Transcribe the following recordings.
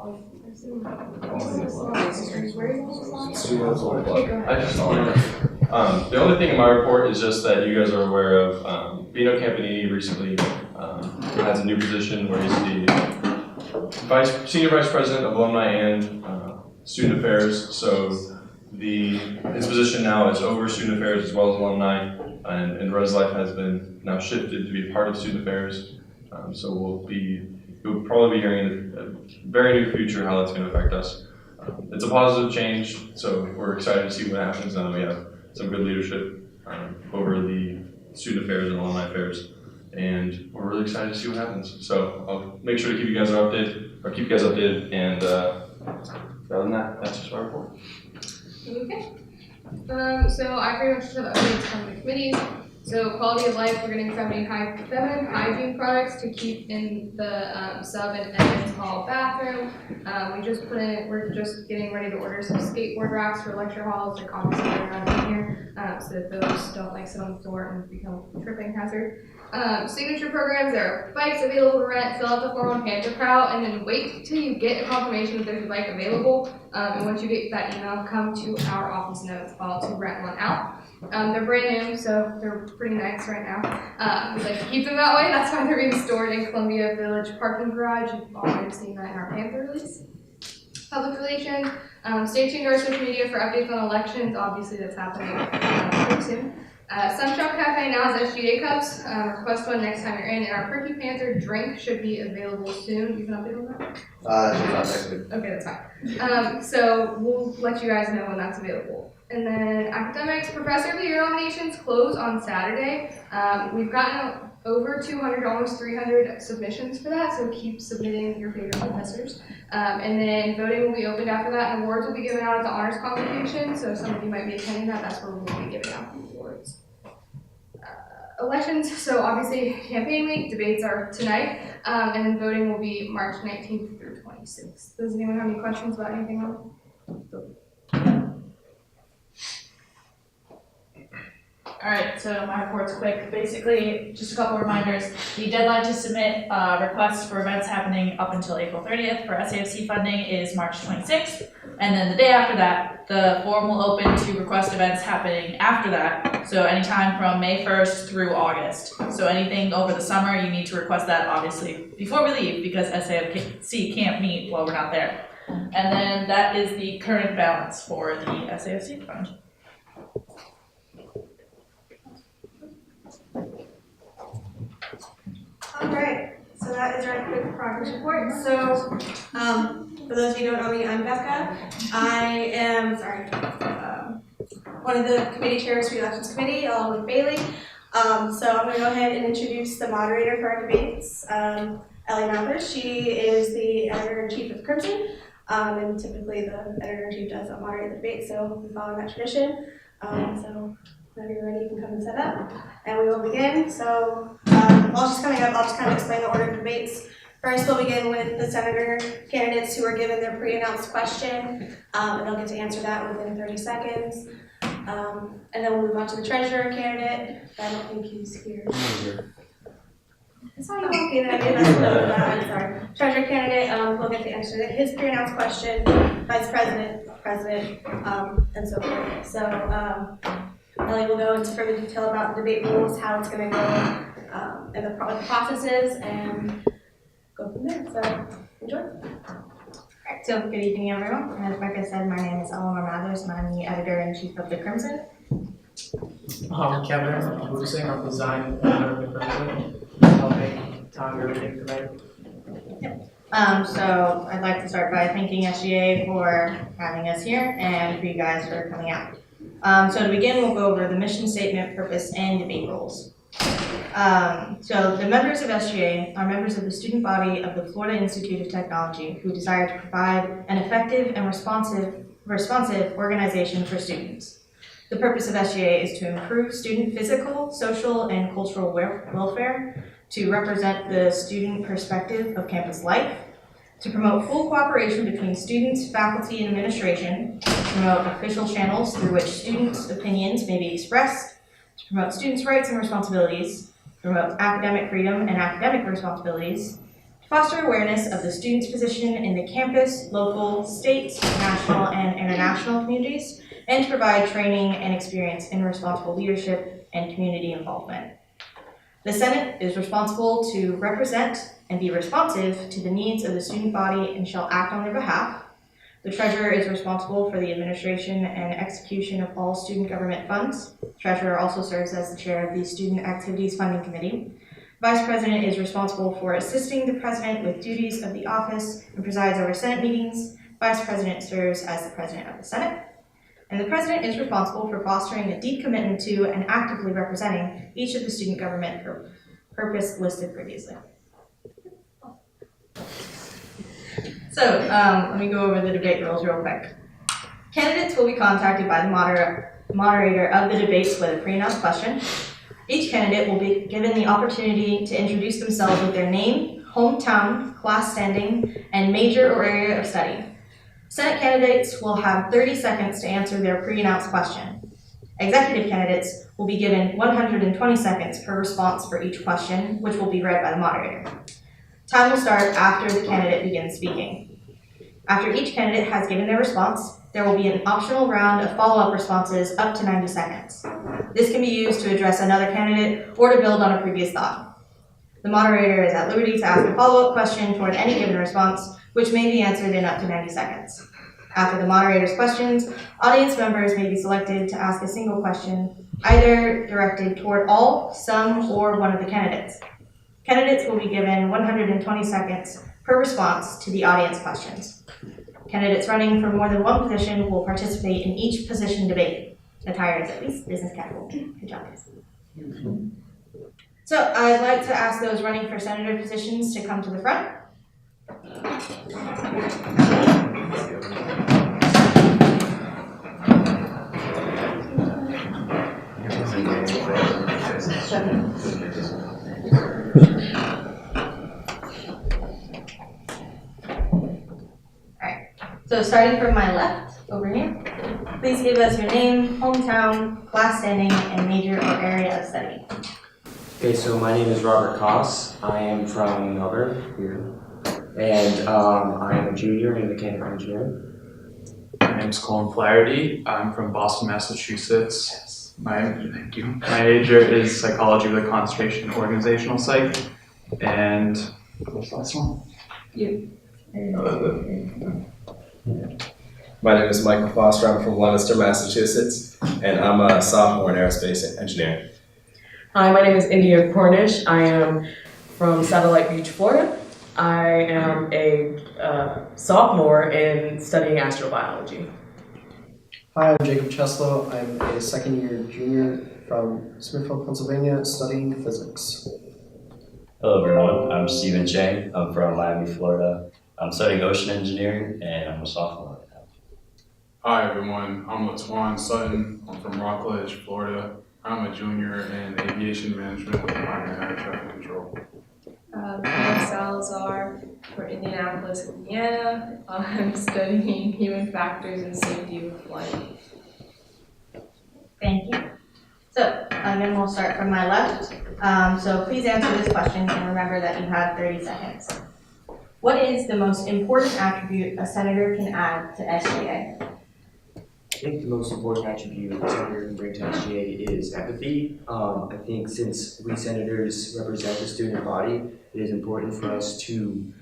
12. I assume. Where are you going? I just the only thing in my report is just that you guys are aware of Bino Campanini recently has a new position where he's the senior vice president of alumni and student affairs. So his position now is over student affairs as well as alumni, and Res Life has been now shifted to be part of student affairs. So you'll probably be hearing in a very near future how that's going to affect us. It's a positive change, so we're excited to see what happens now. We have some good leadership over the student affairs and alumni affairs, and we're really excited to see what happens. So I'll make sure to keep you guys updated, and other than that, that's just our report. Okay. So I pretty much have updates from the committees. So quality of life, we're getting feminine hygiene products to keep in the sub and entrance hall bathroom. We're just getting ready to order some skateboard racks for lecture halls and conference around in here, so that those don't sit on the floor and become a tripping hazard. Signature programs, there are bikes available to rent. Fill out the form on Panther Prowl, and then wait till you get a confirmation that there's a bike available. And once you get that email, come to our office notes file to rent one out. They're brand new, so they're pretty nice right now. We like to keep them that way. That's why they're being stored in Columbia Village parking garage. You all might have seen that in our Panther release. Public relations. Stay tuned to our social media for updates on elections. Obviously, that's happening pretty soon. Sunshop Cafe now has SGA cups. Request one next time you're in. And our Perky Panther drink should be available soon. You can update on that? She's not next week. Okay, that's fine. So we'll let you guys know when that's available. And then academics, Professor of the Year nominations close on Saturday. We've gotten over 200, almost 300 submissions for that, so keep submitting your favorite professors. And then voting will be opened after that, and awards will be given out at the honors convocation, so some of you might be attending that. That's where we'll be giving out the awards. Elections, so obviously campaign week, debates are tonight, and then voting will be March 19th through 26th. Does anyone have any questions about anything else? All right, so my report's quick. Basically, just a couple reminders. The deadline to submit requests for events happening up until April 30th for SAFC funding is March 26th. And then the day after that, the form will open to request events happening after that. So anytime from May 1st through August. So anything over the summer, you need to request that obviously before we leave, because SAFC can't meet while we're not there. And then that is the current balance for the SAFC fund. All right, so that is our quick progress report. So, for those of you who don't know me, I'm Becca. I am, one of the committee chairs for the Elections Committee, along with Bailey. So I'm going to go ahead and introduce the moderator for our debates, Ellie Mathers. She is the editor-in-chief of Crimson, and typically the editor-in-chief does not moderate the debate, so we follow that tradition. So whenever you're ready, you can come and set up, and we will begin. So while she's coming up, I'll just kind of explain the order of debates. First, we'll begin with the senator candidates who are given their pre-announced question, and they'll get to answer that within 30 seconds. And then we'll move on to the treasurer candidate. I don't think he's here. It's not okay that I did that. I'm sorry. Treasurer candidate will get to answer his pre-announced question, vice president, and so forth. So Ellie will go into further detail about the debate rules, how it's going to go, and the processes, and go from there. So enjoy. Alright, so good evening, everyone. As Becca said, my name is Eleanor Mathers, and I'm the editor-in-chief of the Crimson. I'm Kevin. I'm Lucing. I'm the design editor of the Crimson, helping time everything tonight. So I'd like to start by thanking SGA for having us here and for you guys for coming out. So to begin, we'll go over the mission statement, purpose, and debate rules. So the members of SGA are members of the student body of the Florida Institute of Technology who desire to provide an effective and responsive organization for students. The purpose of SGA is to improve student physical, social, and cultural welfare, to represent the student perspective of campus life, to promote full cooperation between students, faculty, and administration, to promote official channels through which students' opinions may be expressed, to promote students' rights and responsibilities, to promote academic freedom and academic responsibilities, to foster awareness of the student's position in the campus, local, state, national, and international communities, and to provide training and experience in responsible leadership and community involvement. The Senate is responsible to represent and be responsive to the needs of the student body and shall act on their behalf. The Treasurer is responsible for the administration and execution of all student government funds. The Treasurer also serves as the chair of the Student Activities Funding Committee. Vice President is responsible for assisting the President with duties of the office and presides over Senate meetings. Vice President serves as the President of the Senate. And the President is responsible for fostering a deep commitment to and actively representing each of the student government purpose listed previously. So let me go over the debate rules real quick. Candidates will be contacted by the moderator of the debates with a pre-announced question. Each candidate will be given the opportunity to introduce themselves with their name, hometown, class standing, and major or area of study. Senate candidates will have 30 seconds to answer their pre-announced question. Executive candidates will be given 120 seconds per response for each question, which will be read by the moderator. Time will start after the candidate begins speaking. After each candidate has given their response, there will be an optional round of follow-up responses up to 90 seconds. This can be used to address another candidate or to build on a previous thought. The moderator is at liberty to ask a follow-up question toward any given response, which may be answered in up to 90 seconds. After the moderator's questions, audience members may be selected to ask a single question, either directed toward all, some, or one of the candidates. Candidates will be given 120 seconds per response to the audience questions. Candidates running for more than one position will participate in each position debate. Attire is at least business casual. Good job, guys. So I'd like to ask those running for senator positions to come to the front. So starting from my left, over here, please give us your name, hometown, class standing, and major or area of study. Okay, so my name is Robert Koss. I am from Melbourne, here, and I am a junior in mechanical engineering. My name's Colin Flaherty. I'm from Boston, Massachusetts. Thank you. My major is psychology with a concentration in organizational psych. And what's the last one? My name is Michael Foster. I'm from Leominster, Massachusetts, and I'm a sophomore in aerospace engineering. Hi, my name is India Cornish. I am from Satellite Beach, Florida. I am a sophomore in studying astrobiology. Hi, I'm Jacob Cheslow. I'm a second-year junior from Smithfield, Pennsylvania, studying physics. Hello everyone, I'm Stephen Chang. I'm from Miami, Florida. I'm studying ocean engineering and I'm a sophomore right now. Hi everyone, I'm Latwan Sutton. I'm from Rockledge, Florida. I'm a junior in aviation management with a minor in air traffic control. I'm Salazar from Indianapolis, Indiana. I'm studying human factors and safety with flight. Thank you. So again, we'll start from my left. So please answer this question and remember that you have 30 seconds. What is the most important attribute a senator can add to SGA? I think the most important attribute a senator can bring to SGA is empathy. I think since we senators represent the student body, it is important for us to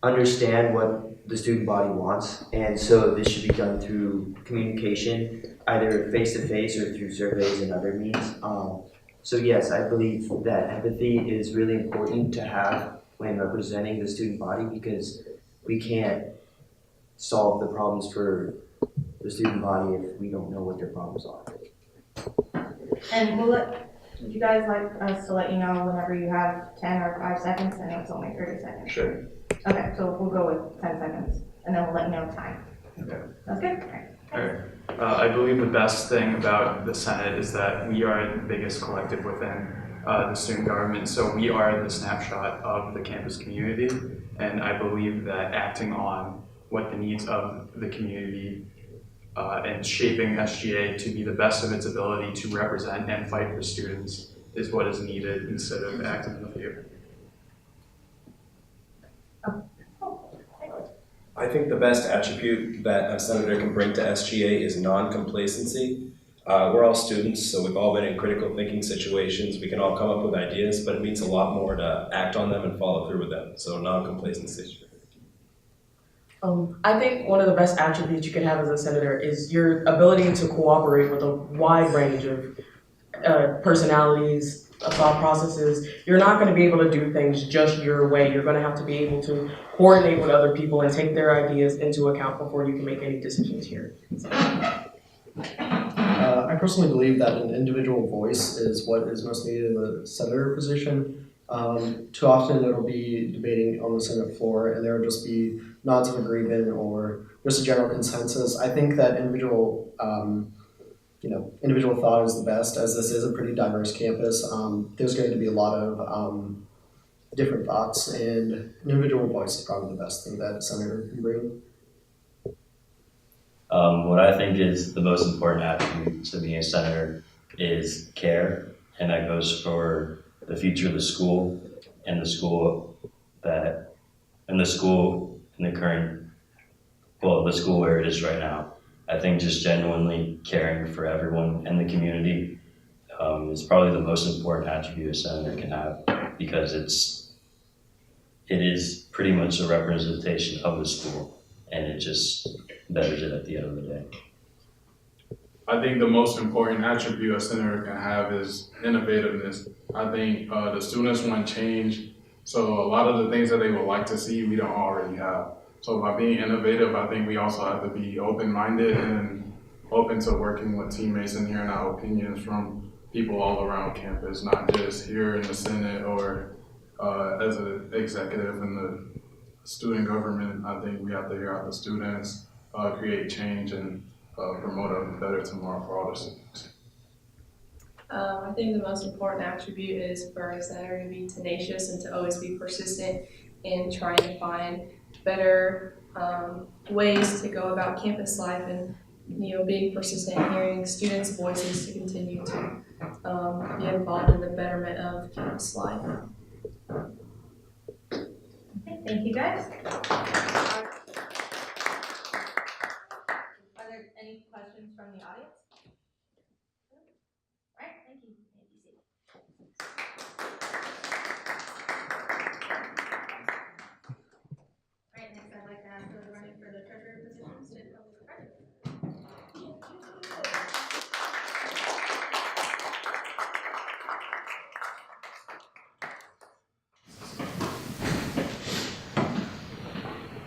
understand what the student body wants, and so this should be done through communication, either face-to-face or through surveys and other means. So yes, I believe that empathy is really important to have when representing the student body, because we can't solve the problems for the student body if we don't know what their problems are. And would you guys like us to let you know whenever you have 10 or 5 seconds? I know it's only 30 seconds. Sure. Okay, so we'll go with 10 seconds, and then we'll let you know time. Okay. That's good? All right. I believe the best thing about the Senate is that we are the biggest collective within the student government. So we are the snapshot of the campus community, and I believe that acting on what the needs of the community and shaping SGA to be the best of its ability to represent and fight for students is what is needed instead of acting in the fear. I think the best attribute that a senator can bring to SGA is non-complacency. We're all students, so we've all been in critical thinking situations. We can all come up with ideas, but it means a lot more to act on them and follow through with them. So non-complacency. I think one of the best attributes you can have as a senator is your ability to cooperate with a wide range of personalities, thought processes. You're not going to be able to do things just your way. You're going to have to be able to coordinate with other people and take their ideas into account before you can make any decisions here. I personally believe that an individual voice is what is most needed in the senator position. Too often it'll be debating on the Senate floor and there will just be nods of agreement or just a general consensus. I think that individual thought is the best, as this is a pretty diverse campus. There's going to be a lot of different thoughts, and an individual voice is probably the best thing that a senator can bring. What I think is the most important attribute to being a senator is care, and that goes for the future of the school and the school in the school where it is right now. I think just genuinely caring for everyone in the community is probably the most important attribute a senator can have, because it is pretty much a representation of the school, and it just betters it at the end of the day. I think the most important attribute a senator can have is innovativeness. I think the students want change, so a lot of the things that they would like to see, we don't already have. So by being innovative, I think we also have to be open-minded and open to working with teammates and hearing our opinions from people all around campus, not just here in the Senate or as an executive in the student government. I think we have to hear out the students, create change, and promote a better tomorrow for all the students. I think the most important attribute is for a senator to be tenacious and to always be persistent in trying to find better ways to go about campus life, and being persistent in hearing students' voices to continue to be involved in the betterment of campus life. Okay, thank you guys. Are there any questions from the audience? All right, thank you. Thank you, Steve. All right, next I'd like to ask those running for the treasurer positions to come to the front.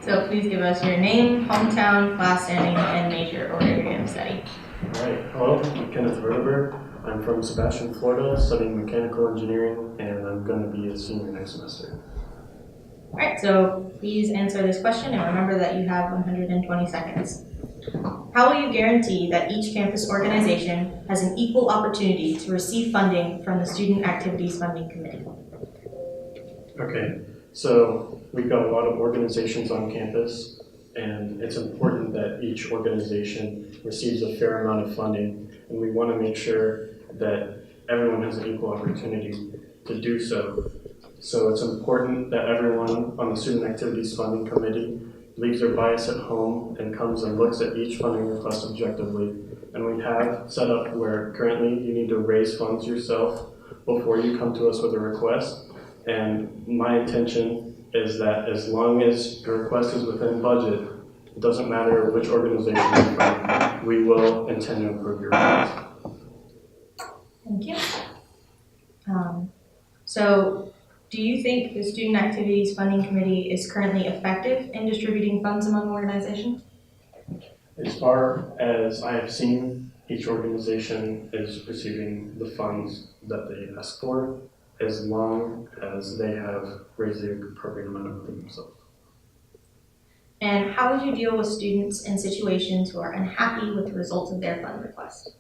So please give us your name, hometown, class standing, and major or area of study. Alright, hello, I'm Kenneth Verdeberg. I'm from Sebastian, Florida, studying mechanical engineering, and I'm going to be a senior next semester. Alright, so please answer this question and remember that you have 120 seconds. How will you guarantee that each campus organization has an equal opportunity to receive funding from the Student Activities Funding Committee? Okay, so we've got a lot of organizations on campus, and it's important that each organization receives a fair amount of funding, and we want to make sure that everyone has an equal opportunity to do so. So it's important that everyone on the Student Activities Funding Committee leaves their bias at home and comes and looks at each funding request objectively. And we have set up where currently you need to raise funds yourself before you come to us with a request. And my intention is that as long as your request is within budget, it doesn't matter which organization you're from, we will intend to improve your request. Thank you. So do you think the Student Activities Funding Committee is currently effective in distributing funds among organizations? As far as I have seen, each organization is receiving the funds that they ask for, as long as they have raised the appropriate amount of money themselves. And how would you deal with students in situations who are unhappy with the results of their fund request?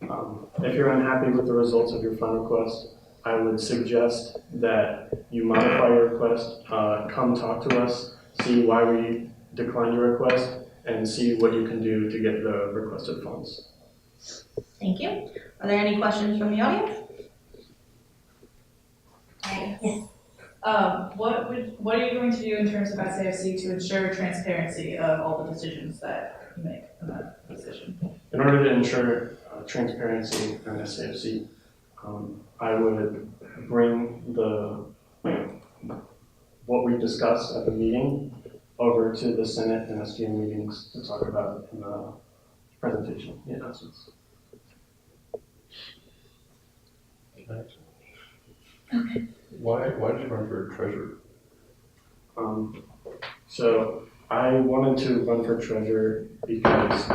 If you're unhappy with the results of your fund request, I would suggest that you modify your request, come talk to us, see why we declined your request, and see what you can do to get the requested funds. Thank you. Are there any questions from the audience? Yes. What are you going to do in terms of SAFC to ensure transparency of all the decisions that you make in that position? In order to ensure transparency in SAFC, I would bring what we discussed at the meeting over to the Senate and SGA meetings to talk about in the presentation, the announcements. Okay. Why did you run for treasurer? So I wanted to run for treasurer because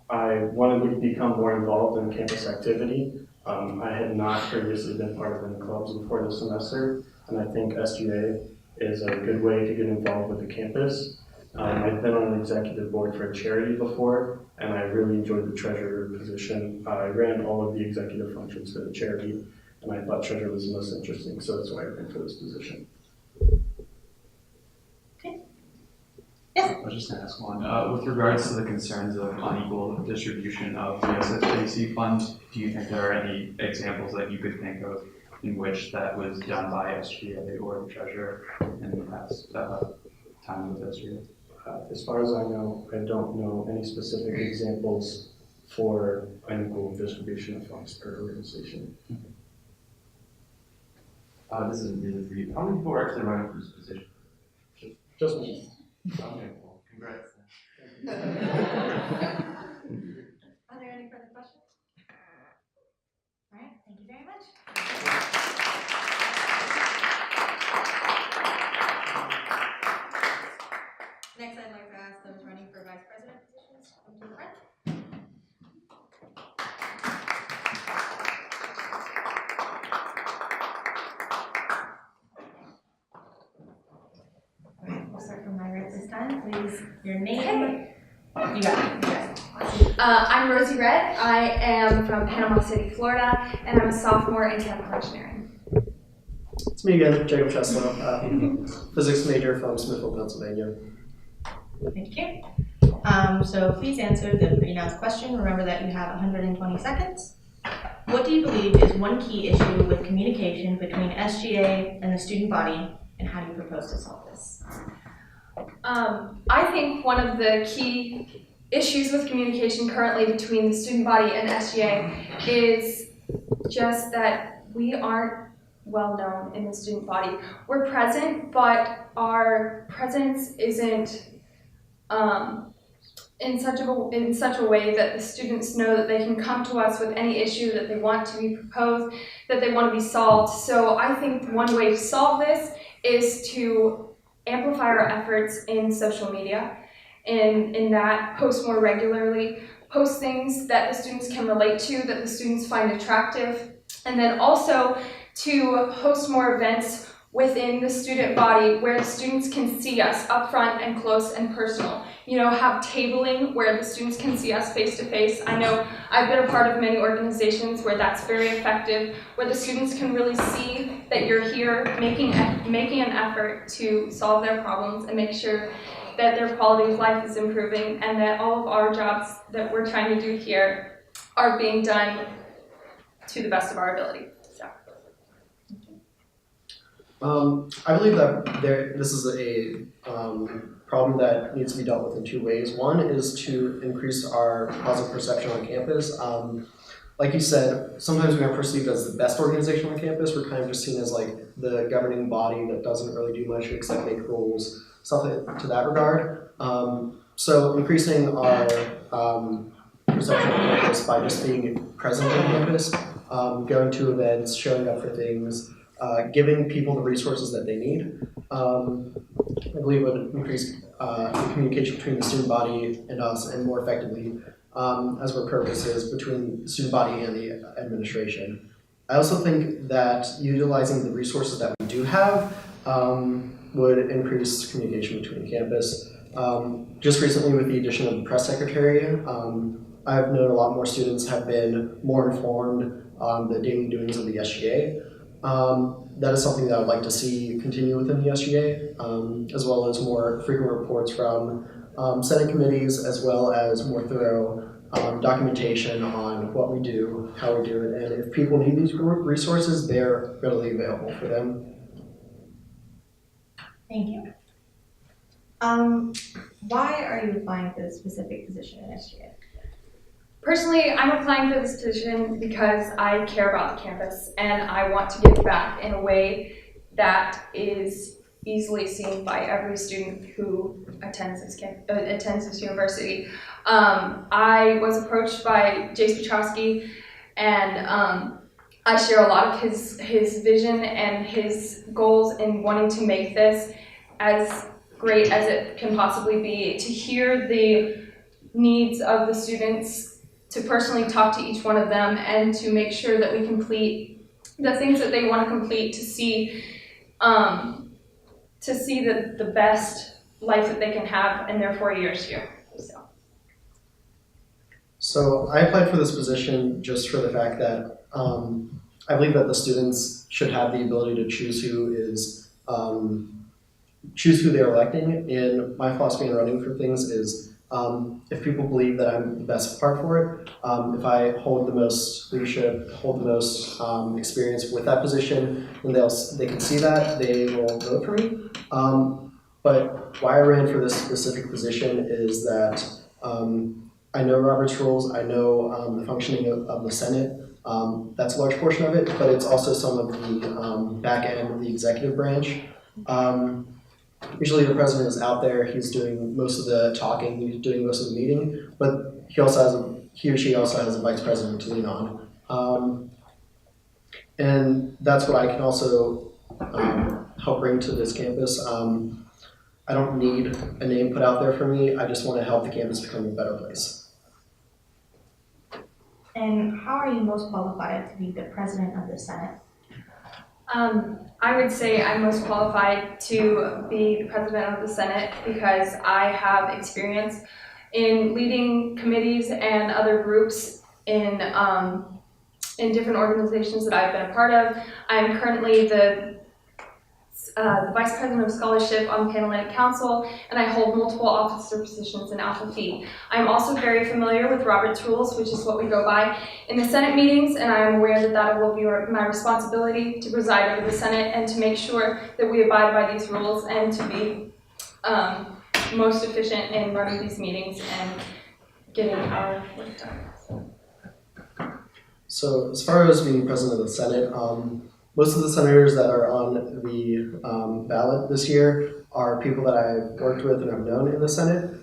I wanted to become more involved in campus activity. I had not previously been part of any clubs before this semester, and I think SGA is a good way to get involved with the campus. I've been on an executive board for a charity before, and I really enjoyed the treasurer position. I ran all of the executive functions for the charity, and I thought treasurer was the most interesting, so that's why I ran for this position. I was just going to ask one. With regards to the concerns of unequal distribution of the SFJC funds, do you think there are any examples that you could think of in which that was done by SGA or the treasurer in the past time with SGA? As far as I know, I don't know any specific examples for unequal distribution of funds per organization. This is really for you. How many people are actually running for this position? Just me. Okay, well, congrats. Are there any further questions? All right, thank you very much. Next, I'd like to ask those running for vice president positions to come to the front. All right, we'll start from my right this time. Please, your name. You got it. I'm Rosie Red. I am from Panama City, Florida, and I'm a sophomore in chemical engineering. It's me again, Jacob Cheslow, physics major from Smithville, Pennsylvania. Thank you. So please answer the pre-announced question. Remember that you have 120 seconds. What do you believe is one key issue with communication between SGA and the student body, and how do you propose to solve this? I think one of the key issues with communication currently between the student body and SGA is just that we aren't well known in the student body. We're present, but our presence isn't in such a way that the students know that they can come to us with any issue that they want to be proposed, that they want to be solved. So I think one way to solve this is to amplify our efforts in social media, and in that post more regularly, post things that the students can relate to, that the students find attractive, and then also to host more events within the student body where the students can see us up front and close and personal. You know, have tabling where the students can see us face to face. I know I've been a part of many organizations where that's very effective, where the students can really see that you're here making an effort to solve their problems and make sure that their quality of life is improving, and that all of our jobs that we're trying to do here are being done to the best of our ability. I believe that this is a problem that needs to be dealt with in two ways. One is to increase our positive perception on campus. Like you said, sometimes we are perceived as the best organization on campus. We're kind of just seen as like the governing body that doesn't really do much except make rules, stuff to that regard. So increasing our perception on campus by just being present on campus, going to events, showing up for things, giving people the resources that they need, I believe would increase the communication between the student body and us, and more effectively, as our purpose is, between the student body and the administration. I also think that utilizing the resources that we do have would increase communication between campus. Just recently with the addition of the press secretary, I've known a lot more students have been more informed on the daily doings of the SGA. That is something that I would like to see continue within the SGA, as well as more frequent reports from Senate committees, as well as more thorough documentation on what we do, how we do it, and if people need these resources, they're readily available for them. Thank you. Why are you applying for this specific position in SGA? Personally, I'm applying for this position because I care about the campus and I want to give back in a way that is easily seen by every student who attends this university. I was approached by Jace Petrowski, and I share a lot of his vision and his goals in wanting to make this as great as it can possibly be, to hear the needs of the students, to personally talk to each one of them, and to make sure that we complete the things that they want to complete, to see the best life that they can have in their 4 years here. So I applied for this position just for the fact that I believe that the students should have the ability to choose who they're electing. And my philosophy in running for things is if people believe that I'm the best part for it, if I hold the most leadership, hold the most experience with that position, and they can see that, they will vote for me. But why I ran for this specific position is that I know Robert's rules, I know the functioning of the Senate. That's a large portion of it, but it's also some of the back end of the executive branch. Usually the president is out there, he's doing most of the talking, he's doing most of the meeting, but he or she also has a vice president to lean on. And that's what I can also help bring to this campus. I don't need a name put out there for me, I just want to help the campus become a better place. And how are you most qualified to be the president of the Senate? I would say I'm most qualified to be the president of the Senate because I have experience in leading committees and other groups in different organizations that I've been a part of. I'm currently the Vice President of Scholarship on the Panhellenic Council, and I hold multiple officer positions in Alpha Phi. I'm also very familiar with Robert's Rules, which is what we go by in the Senate meetings, and I am aware that that will be my responsibility to preside over the Senate and to make sure that we abide by these rules and to be most efficient in running these meetings and getting our work done. So as far as being president of the Senate, most of the senators that are on the ballot this year are people that I've worked with and I've known in the Senate.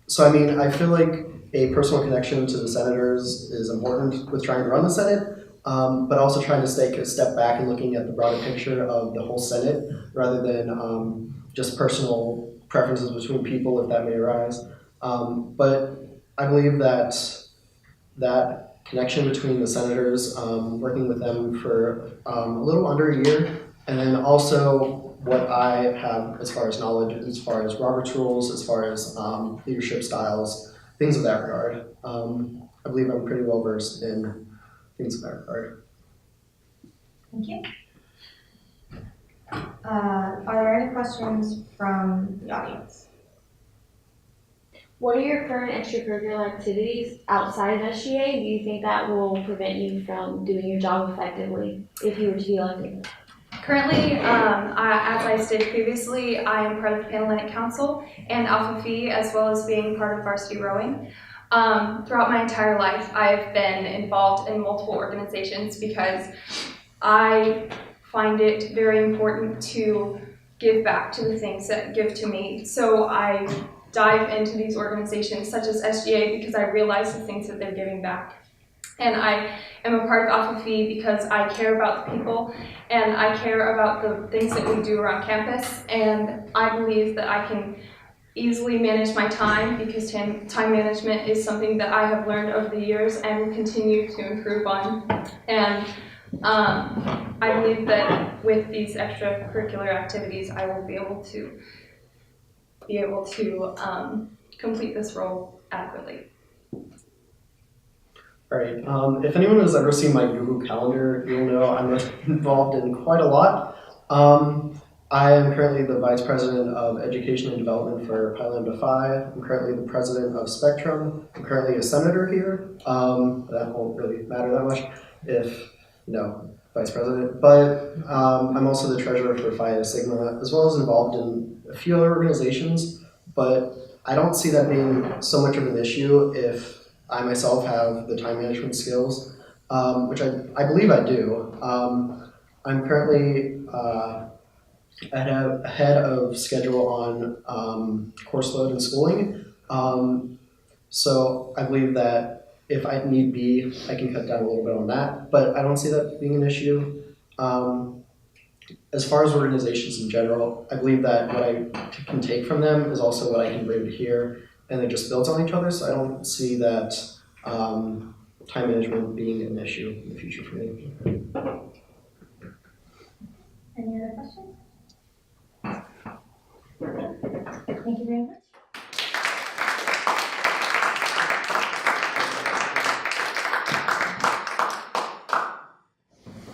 So I mean, I feel like a personal connection to the senators is important with trying to run the Senate, but also trying to take a step back and looking at the broader picture of the whole Senate rather than just personal preferences between people, if that may arise. But I believe that connection between the senators, working with them for a little under a year, and then also what I have as far as knowledge, as far as Robert's Rules, as far as leadership styles, things of that regard. I believe I'm pretty well versed in things of that regard. Thank you. Are there any questions from the audience? What are your current extracurricular activities outside of SGA? Do you think that will prevent you from doing your job effectively if you were to be elected? Currently, as I stated previously, I am part of the Panhellenic Council and Alpha Phi, as well as being part of varsity rowing. Throughout my entire life, I've been involved in multiple organizations because I find it very important to give back to the things that give to me. So I dive into these organizations such as SGA because I realize the things that they're giving back. And I am a part of Alpha Phi because I care about the people and I care about the things that we do around campus, and I believe that I can easily manage my time because time management is something that I have learned over the years and will continue to improve on. And I believe that with these extracurricular activities I will be able to complete this role adequately. All right, if anyone has ever seen my Google Calendar, you'll know I'm involved in quite a lot. I am currently the Vice President of Education and Development for Pi Lambda Phi. I'm currently the President of Spectrum. I'm currently a senator here. That won't really matter that much if vice president, but I'm also the treasurer for Phi Sigma, as well as involved in a few other organizations, but I don't see that being so much of an issue if I myself have the time management skills, which I believe I do. I'm currently ahead of schedule on course load and schooling, so I believe that if I need be, I can cut down a little bit on that, but I don't see that being an issue. As far as organizations in general, I believe that what I can take from them is also what I can bring to here, and it just builds on each other, so I don't see that time management being an issue in the future for me. Any other questions? Thank you very much.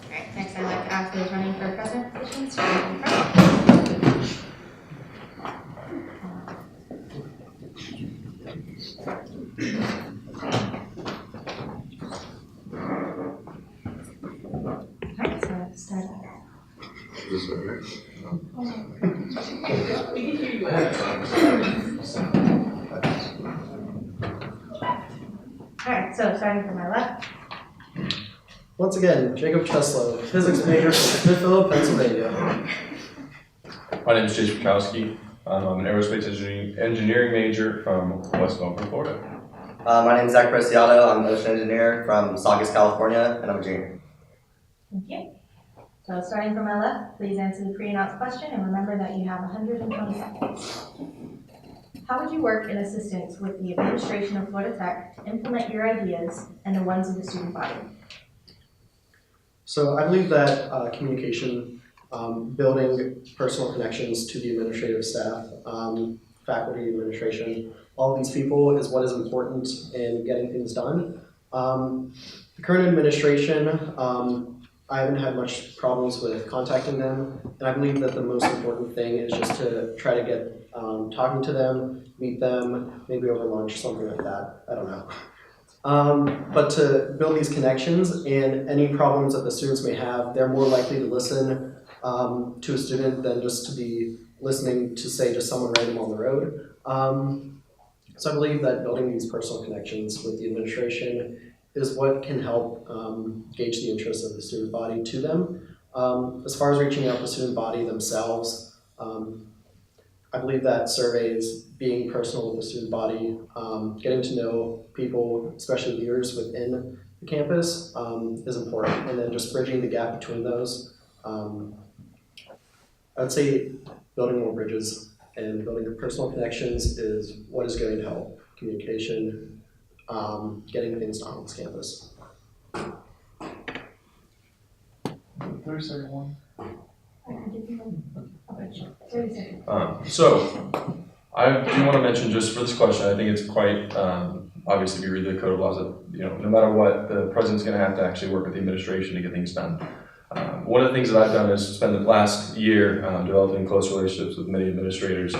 Alright, next I'd like to ask those running for president positions to come in front. Alright, so let's start. Alright, so starting from my left. Once again, Jacob Cheslow, physics major from Smithville, Pennsylvania. My name is Jason Bukowski. I'm an aerospace engineering major from West Melbourne, Florida. My name is Zach Preciado. I'm an ocean engineer from Saugus, California, and I'm a junior. Thank you. So starting from my left, please answer the pre-announced question and remember that you have 120 seconds. How would you work in assistance with the administration of Florida Tech to implement your ideas and the ones of the student body? So I believe that communication, building personal connections to the administrative staff, faculty, administration, all of these people is what is important in getting things done. The current administration, I haven't had much problems with contacting them, and I believe that the most important thing is just to try to get talking to them, meet them, maybe over lunch, something like that. I don't know. But to build these connections and any problems that the students may have, they're more likely to listen to a student than just to be listening to, say, just someone random on the road. So I believe that building these personal connections with the administration is what can help gauge the interest of the student body to them. As far as reaching out to the student body themselves, I believe that surveys, being personal with the student body, getting to know people, especially leaders within the campus, is important. And then just bridging the gap between those. I would say building more bridges and building personal connections is what is going to help communication, getting things done on this campus. 30-second one. So, I do want to mention just for this question, I think it's quite obvious if you read the code of laws that no matter what, the president's going to have to actually work with the administration to get things done. One of the things that I've done is spend the last year developing close relationships with many administrators,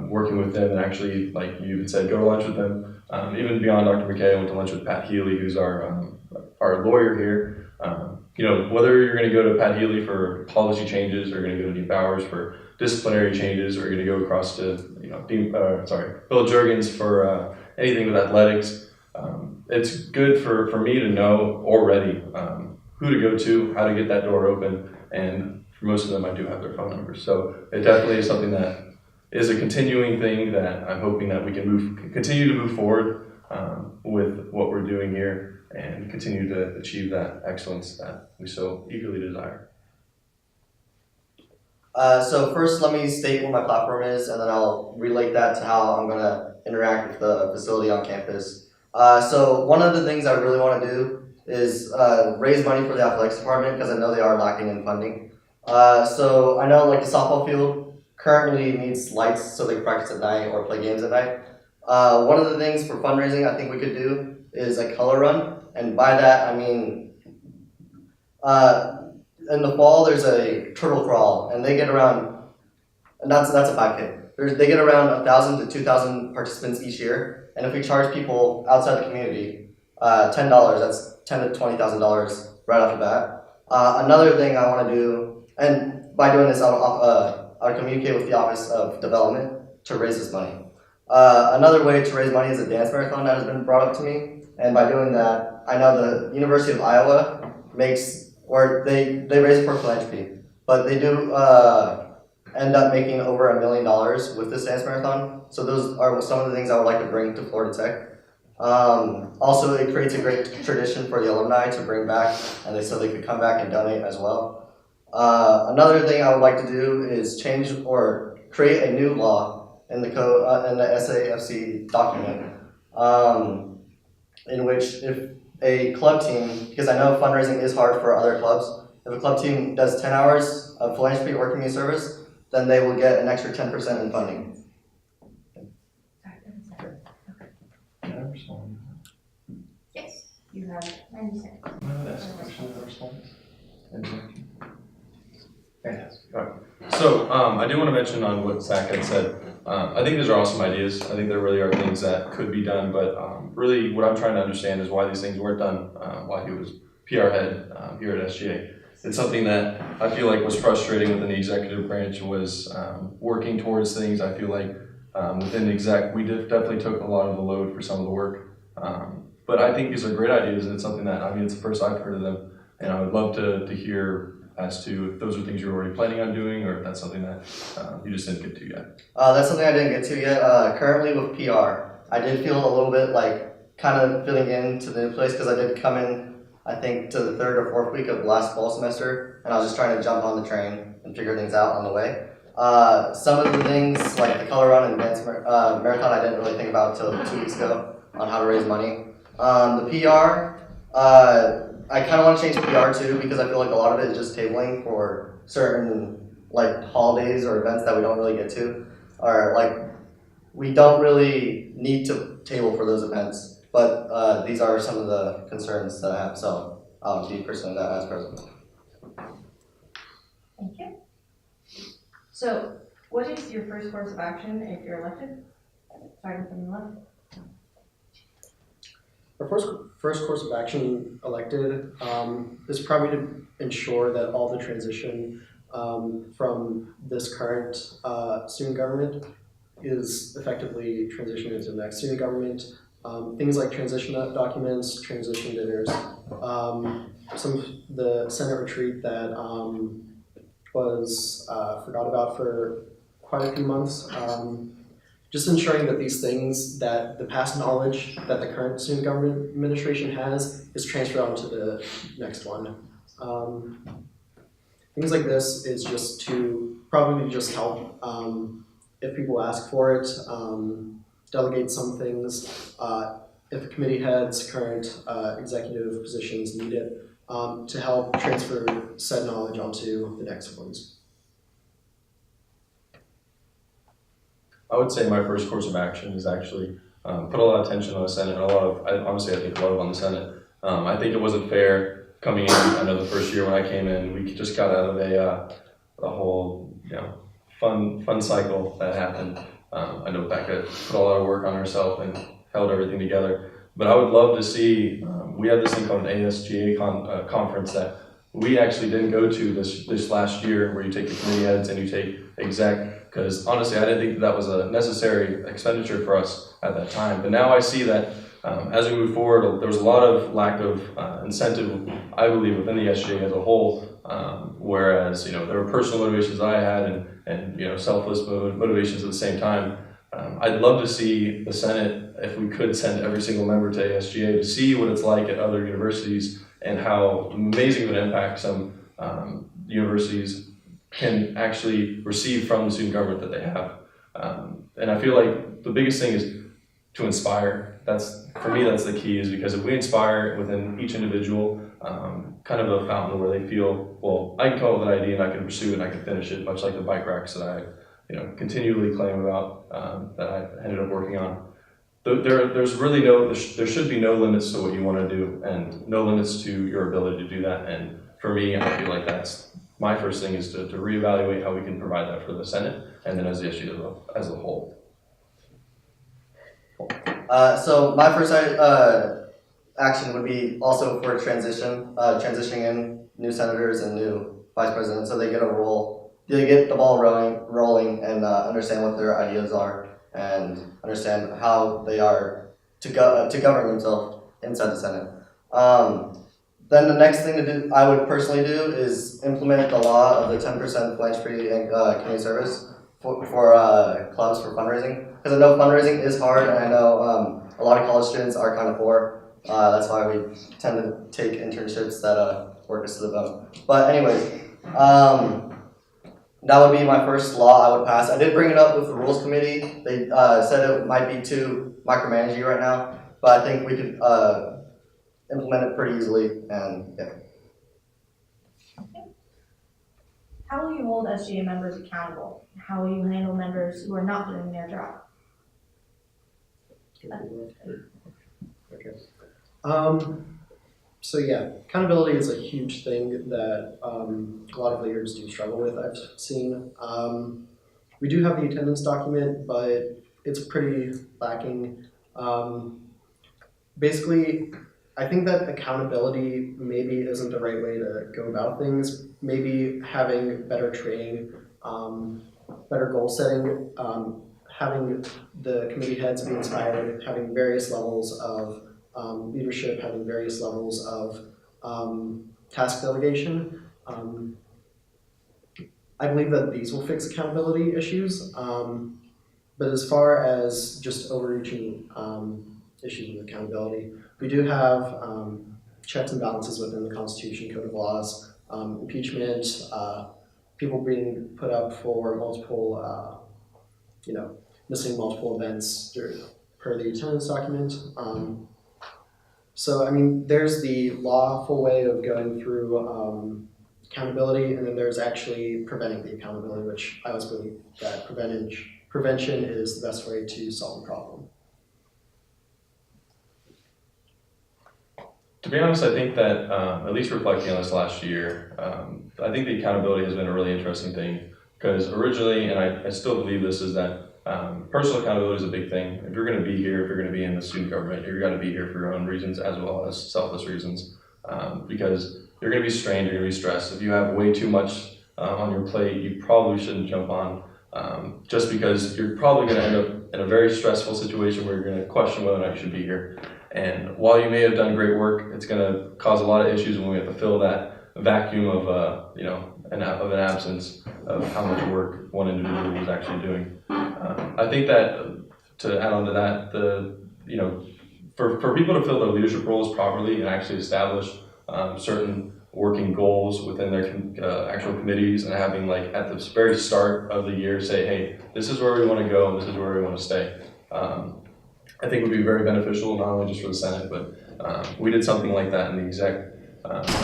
working with them, and actually, like you had said, go to lunch with them. Even beyond Dr. McKay, I went to lunch with Pat Healy, who's our lawyer here. Whether you're going to go to Pat Healy for policy changes, or you're going to go to Dean Bowers for disciplinary changes, or you're going to go across to Bill Juergens for anything with athletics, it's good for me to know already who to go to, how to get that door open, and for most of them, I do have their phone numbers. So it definitely is something that is a continuing thing that I'm hoping that we can continue to move forward with what we're doing here, and continue to achieve that excellence that we so eagerly desire. So first, let me state what my platform is, and then I'll relate that to how I'm going to interact with the facility on campus. So one of the things I really want to do is raise money for the athletics department, because I know they are lacking in funding. So I know, like, the softball field currently needs lights so they can practice at night or play games at night. One of the things for fundraising I think we could do is a color run. And by that, I mean, in the fall, there's a turtle crawl, and they get around, and that's a 5K. They get around 1,000 to 2,000 participants each year. And if we charge people outside the community $10, that's $10,000 to $20,000 right off the bat. Another thing I want to do, and by doing this, I'll communicate with the Office of Development to raise this money. Another way to raise money is a dance marathon that has been brought up to me, and by doing that, I know the University of Iowa they raise it for philanthropy, but they do end up making over $1 million with this dance marathon. So those are some of the things I would like to bring to Florida Tech. Also, it creates a great tradition for the alumni to bring back, and so they could come back and donate as well. Another thing I would like to do is change or create a new law in the code in the SAFC document, in which if a club team, because I know fundraising is hard for other clubs, if a club team does 10 hours of philanthropy or community service, then they will get an extra 10% in funding. Yes, you have 90 seconds. So I do want to mention on what Zach had said. I think these are awesome ideas. I think there really are things that could be done, but really what I'm trying to understand is why these things weren't done while he was PR head here at SGA. It's something that I feel like was frustrating within the executive branch, was working towards things. I feel like within exec, we definitely took a lot of the load for some of the work. But I think these are great ideas, and it's something that, I mean, it's the first I've heard of them, and I would love to hear as to if those are things you're already planning on doing, or if that's something that you just didn't get to yet. That's something I didn't get to yet. Currently with PR, I did feel a little bit like kind of fitting into the new place, because I did come in, I think, to the third or fourth week of last fall semester, and I was just trying to jump on the train and figure things out on the way. Some of the things, like the color run and dance marathon, I didn't really think about until 2 weeks ago on how to raise money. The PR, I kind of want to change PR too, because I feel like a lot of it is just tabling for certain like holidays or events that we don't really get to, or like we don't really need to table for those events. But these are some of the concerns that I have, so I'll be pursuing that as president. Thank you. So, what is your first course of action if you're elected? Starting from the left. Our first course of action elected is probably to ensure that all the transition from this current student government is effectively transitioned into the next student government. Things like transition documents, transition dinners, some of the Senate retreat that was forgot about for quite a few months. Just ensuring that these things, that the past knowledge that the current student government administration has is transferred onto the next one. Things like this is just to probably just help if people ask for it, delegate some things, if committee heads, current executive positions need it, to help transfer said knowledge onto the next ones. I would say my first course of action is actually put a lot of attention on the Senate, and honestly I think a lot on the Senate. I think it wasn't fair coming in. I know the first year when I came in, we just got out of a whole fun cycle that happened. I know Becca put a lot of work on herself and held everything together. But I would love to see, we have this thing called an ASGA conference that we actually didn't go to this last year, where you take the committee heads and you take exec, because honestly I didn't think that was a necessary expenditure for us at that time. But now I see that as we move forward, there was a lot of lack of incentive, I believe, within the SGA as a whole, whereas there were personal motivations I had and selfless motivations at the same time. I'd love to see the Senate, if we could send every single member to ASGA to see what it's like at other universities and how amazing of an impact some universities can actually receive from the student government that they have. And I feel like the biggest thing is to inspire. For me, that's the key, is because if we inspire within each individual kind of a fountain where they feel, well, I can come up with an idea and I can pursue it and I can finish it, much like the bike racks that I continually claim about, that I ended up working on. There's really there should be no limits to what you want to do, and no limits to your ability to do that. And for me, I feel like that's my first thing, is to reevaluate how we can provide that for the Senate, and then as the issue as a whole. So my first action would be also for transitioning in new senators and new vice presidents, so they get the ball rolling and understand what their ideas are and understand how they are to govern themselves inside the Senate. Then the next thing to do, I would personally do, is implement the law of the 10% philanthropy and community service for clubs for fundraising. Because I know fundraising is hard, and I know a lot of college students are kind of poor. That's why we tend to take internships that work us to the bone. But anyways, that would be my first law I would pass. I did bring it up with the rules committee. They said it might be too micromanaging right now, but I think we could implement it pretty easily, and yeah. How will you hold SGA members accountable? How will you handle members who are not doing their job? Okay. So yeah, accountability is a huge thing that a lot of leaders do struggle with, I've seen. We do have the attendance document, but it's pretty lacking. Basically, I think that accountability maybe isn't the right way to go about things. Maybe having better training, better goal setting, having the committee heads be inspired, having various levels of leadership, having various levels of task delegation. I believe that these will fix accountability issues, but as far as just overreaching issues with accountability, we do have checks and balances within the Constitution, Code of Laws, impeachment, people being put up for multiple, missing multiple events per the attendance document. So, I mean, there's the lawful way of going through accountability, and then there's actually preventing the accountability, which I always believe that prevention is the best way to solve the problem. To be honest, I think that, at least reflecting on this last year, I think the accountability has been a really interesting thing, because originally, and I still believe this, is that personal accountability is a big thing. If you're going to be here, if you're going to be in the student government, you're going to be here for your own reasons as well as selfless reasons, because you're going to be strained, you're going to be stressed. If you have way too much on your plate, you probably shouldn't jump on, just because you're probably going to end up in a very stressful situation where you're going to question whether or not you should be here. And while you may have done great work, it's going to cause a lot of issues when we have to fill that vacuum of an absence of how much work one individual was actually doing. I think that, to add on to that, for people to fill their leadership roles properly and actually establish certain working goals within their actual committees, and having, like, at the very start of the year, say, hey, this is where we want to go and this is where we want to stay. I think would be very beneficial, not only just for the Senate, but we did something like that in the exec.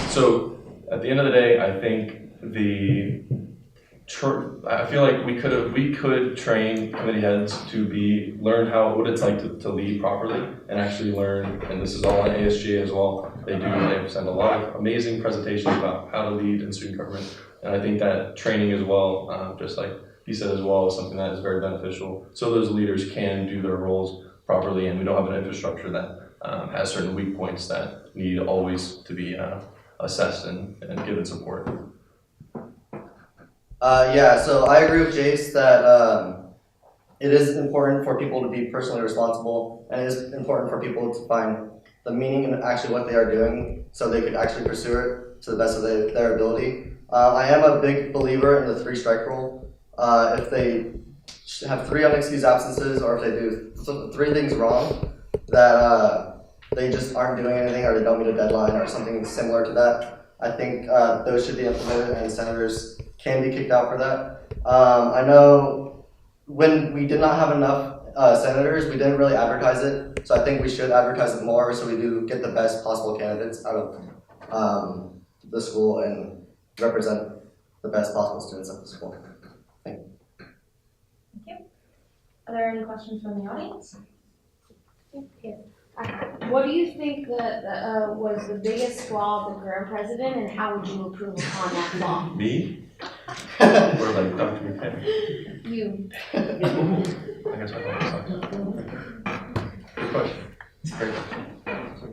So at the end of the day, I think I feel like we could train committee heads to learn what it's like to lead properly, and actually learn, and this is all on ASGA as well. They send a lot of amazing presentations about how to lead in student government, and I think that training as well, just like he said as well, is something that is very beneficial, so those leaders can do their roles properly, and we don't have an infrastructure that has certain weak points that need always to be assessed and given support. Yeah, so I agree with Jace that it is important for people to be personally responsible, and it is important for people to find the meaning in actually what they are doing, so they could actually pursue it to the best of their ability. I am a big believer in the 3-strike rule. If they have 3 unexcused absences, or if they do 3 things wrong, that they just aren't doing anything, or they don't meet a deadline, or something similar to that, I think those should be implemented, and senators can be kicked out for that. I know when we did not have enough senators, we didn't really advertise it, so I think we should advertise it more, so we do get the best possible candidates out of the school and represent the best possible students at the school. Thank you. Thank you. Are there any questions from the audience? Yes. What do you think that was the biggest flaw of the current president, and how would you improve upon that flaw? Me? Or like Dr. Buchanan? You. I guess I don't know. Good question. Great question.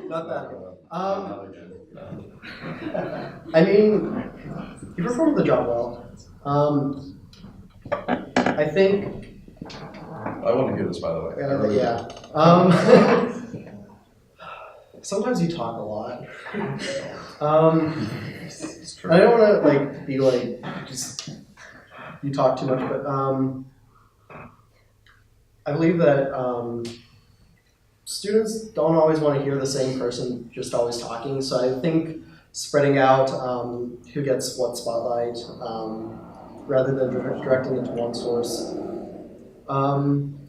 Not that. I mean, you performed the job well. I think. I want to hear this, by the way. Yeah. Sometimes you talk a lot. I don't want to like be like just you talk too much, but I believe that students don't always want to hear the same person just always talking. So I think spreading out who gets what spotlight rather than directing it to one source.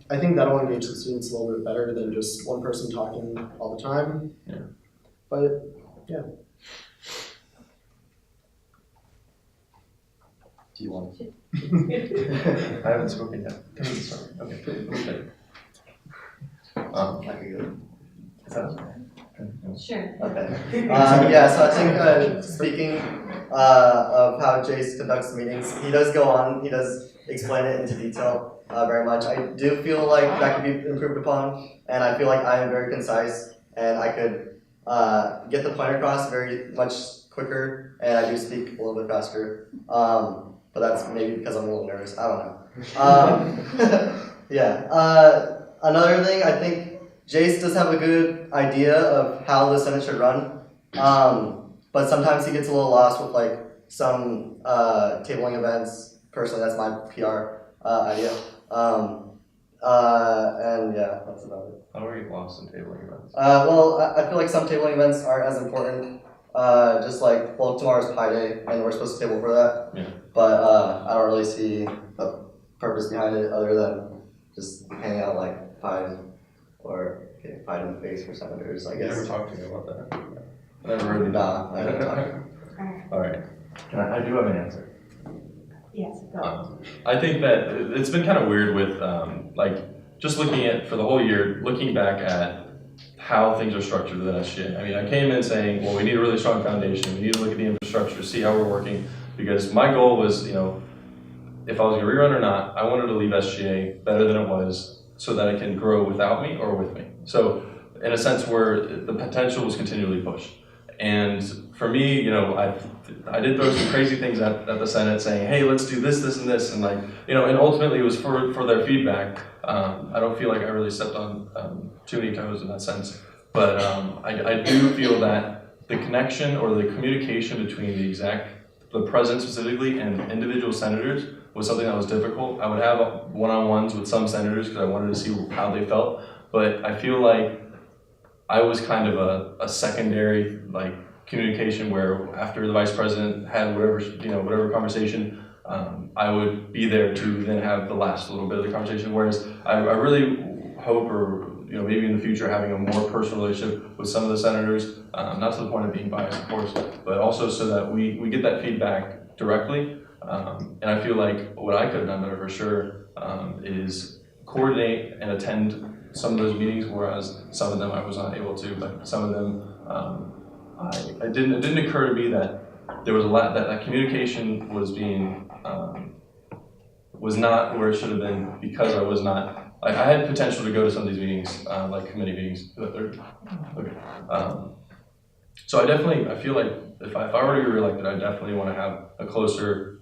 I think that'll engage the students a little bit better than just one person talking all the time. Yeah. But yeah. Do you want to? I haven't spoken yet. Okay. Is that Sure. Okay. Yeah, so I think speaking of how Jace conducts meetings, he does go on, he does explain it into detail very much. I do feel like that could be improved upon, and I feel like I am very concise, and I could get the point across very much quicker, and I do speak a little bit faster. But that's maybe because I'm a little nervous, I don't know. Yeah. Another thing, I think Jace does have a good idea of how the Senate should run, but sometimes he gets a little lost with like some tabling events. Personally, that's my PR idea. And yeah, that's about it. How do we get lost in tabling events? Well, I feel like some tabling events aren't as important. Just like, well, tomorrow's Pi Day, and we're supposed to table for that. Yeah. But I don't really see the purpose behind it other than just handing out like pies or getting pied in the face for senators, I guess. You never talked to me about that. I never heard Nah, I didn't talk. All right. I do have an answer. Yes, go. I think that it's been kind of weird with like just looking at for the whole year, looking back at how things are structured with SGA. I mean, I came in saying, well, we need a really strong foundation. We need to look at the infrastructure, see how we're working, because my goal was, you know, if I was going to rerun or not, I wanted to leave SGA better than it was so that it can grow without me or with me. So in a sense where the potential was continually pushed. And for me, you know, I did throw some crazy things at the Senate saying, hey, let's do this, this, and this. And like, you know, and ultimately it was for their feedback. I don't feel like I really stepped on too many toes in that sense. But I do feel that the connection or the communication between the president specifically and individual senators was something that was difficult. I would have one-on-ones with some senators because I wanted to see how they felt. But I feel like I was kind of a secondary like communication where after the vice president had whatever conversation, I would be there to then have the last little bit of the conversation. Whereas I really hope, or you know, maybe in the future having a more personal relationship with some of the senators, not to the point of being biased, of course, but also so that we get that feedback directly. And I feel like what I could have done better for sure is coordinate and attend some of those meetings, whereas some of them I was not able to, but some of them it didn't occur to me that there was a lot that communication was being was not where it should have been because I was not. I had potential to go to some of these meetings, like committee meetings. Okay. So I feel like if I were to be reelected, I definitely want to have a closer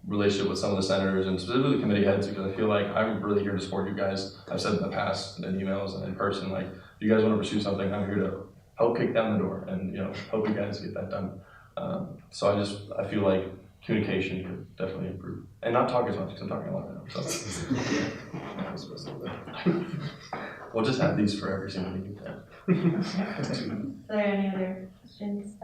relationship with some of the senators and specifically the committee heads, because I feel like I'm really here to support you guys. I've said in the past in emails and in person, like if you guys want to pursue something, I'm here to help kick down the door and help you guys get that done. So I feel like communication could definitely improve and not talk as much because I'm talking a lot now. So. We'll just have these for every single meeting. Are there any other questions? I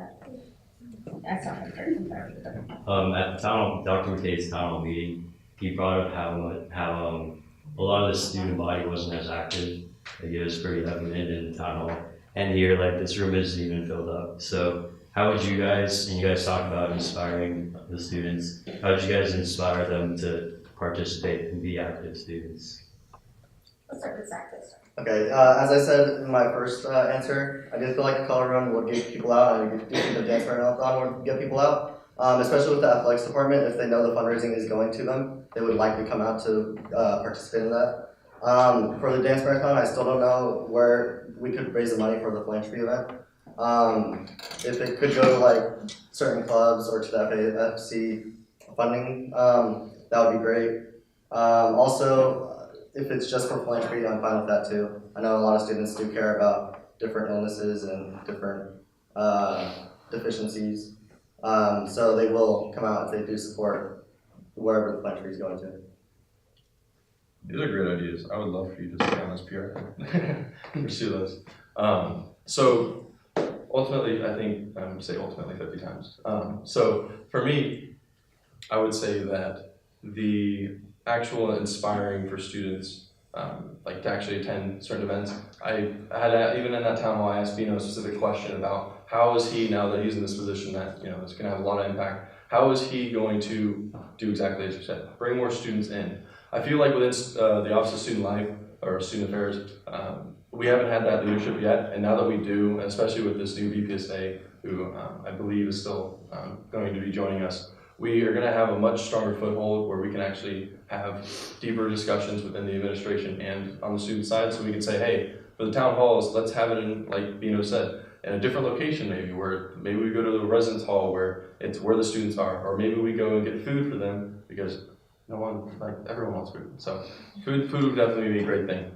saw him first. At the Dr. McKay's town hall meeting, he brought up how a lot of the student body wasn't as active. Like it was pretty evident in the town hall. And here, like this room isn't even filled up. So how would you guys talk about inspiring the students, how would you guys inspire them to participate and be active students? Let's start with Zach this time. Okay, as I said in my first answer, I did feel like the color run would get people out, and I do think the dance marathon would get people out. especially with the athletics department. If they know the fundraising is going to them, they would likely come out to participate in that. For the dance marathon, I still don't know where we could raise the money for the philanthropy event. If it could go to like certain clubs or to the FAFC funding, that would be great. Also, if it's just for philanthropy, I'm fine with that too. I know a lot of students do care about different illnesses and different deficiencies. So they will come out if they do support wherever the philanthropy is going to. These are great ideas. I would love for you to stay on this PR. Pursue those. So ultimately, I think, say ultimately 50 times. So for me, I would say that the actual inspiring for students, like to actually attend certain events. I had, even in that town hall, I asked Bino a specific question about how is he, now that he's in this position that, you know, is gonna have a lot of impact, how is he going to do exactly as you said, bring more students in? I feel like within the Office of Student Life, or Student Affairs, we haven't had that leadership yet, and now that we do, especially with this new VPSA, who I believe is still going to be joining us, we are going to have a much stronger foothold where we can actually have deeper discussions within the administration and on the student side, so we can say, hey, for the town halls, let's have it in, like Bino said, in a different location maybe, where maybe we go to the residence hall where it's where the students are, or maybe we go and get food for them, because no one, like, everyone wants food. So food would definitely be a great thing.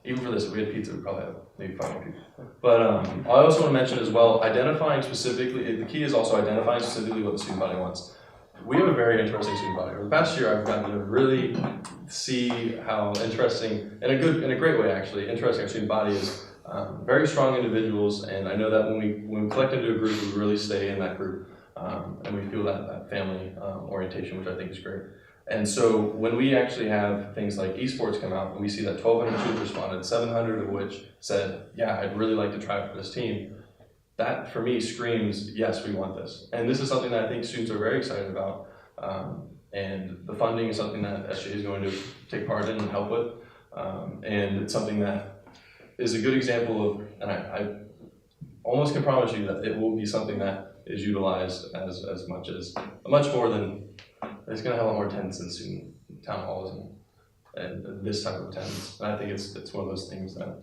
Even for this, if we had pizza, we'd probably have maybe 5 people. But I also want to mention as well, identifying specifically, the key is also identifying specifically what the student body wants. We have a very interesting student body. Over the past year, I've gotten to really see how interesting, in a great way actually, interesting our student body is. Very strong individuals, and I know that when we collect into a group, we really stay in that group, and we feel that family orientation, which I think is great. And so when we actually have things like esports come out, and we see that 1,200 students responded, 700 of which said, yeah, I'd really like to try for this team, that for me screams, yes, we want this. And this is something that I think students are very excited about, and the funding is something that SGA is going to take part in and help with, and it's something that is a good example of, and I almost can promise you that it will be something that is utilized as much more than, it's going to have a lot more attendance in student town halls and this type of attendance. And I think it's one of those things that,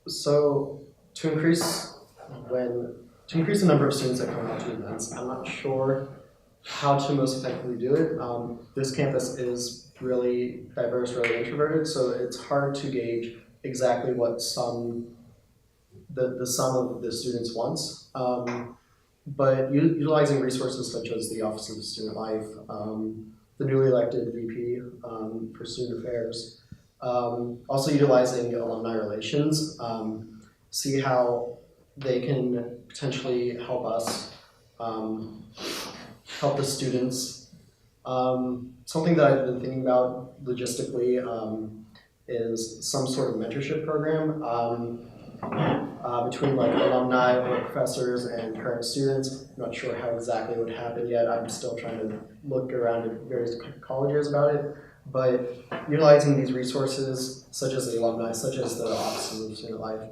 So to increase the number of students that come out to events, I'm not sure how to most effectively do it. This campus is really diverse, really introverted, so it's hard to gauge exactly what the sum of the students wants. But utilizing resources such as the Office of Student Life, the newly elected VP for Student Affairs, also utilizing alumni relations, see how they can potentially help us, help the students. Something that I've been thinking about logistically is some sort of mentorship program between like alumni or professors and current students. I'm not sure how exactly it would happen yet. I'm still trying to look around at various colleges about it. But utilizing these resources, such as the alumni, such as the Office of Student Life,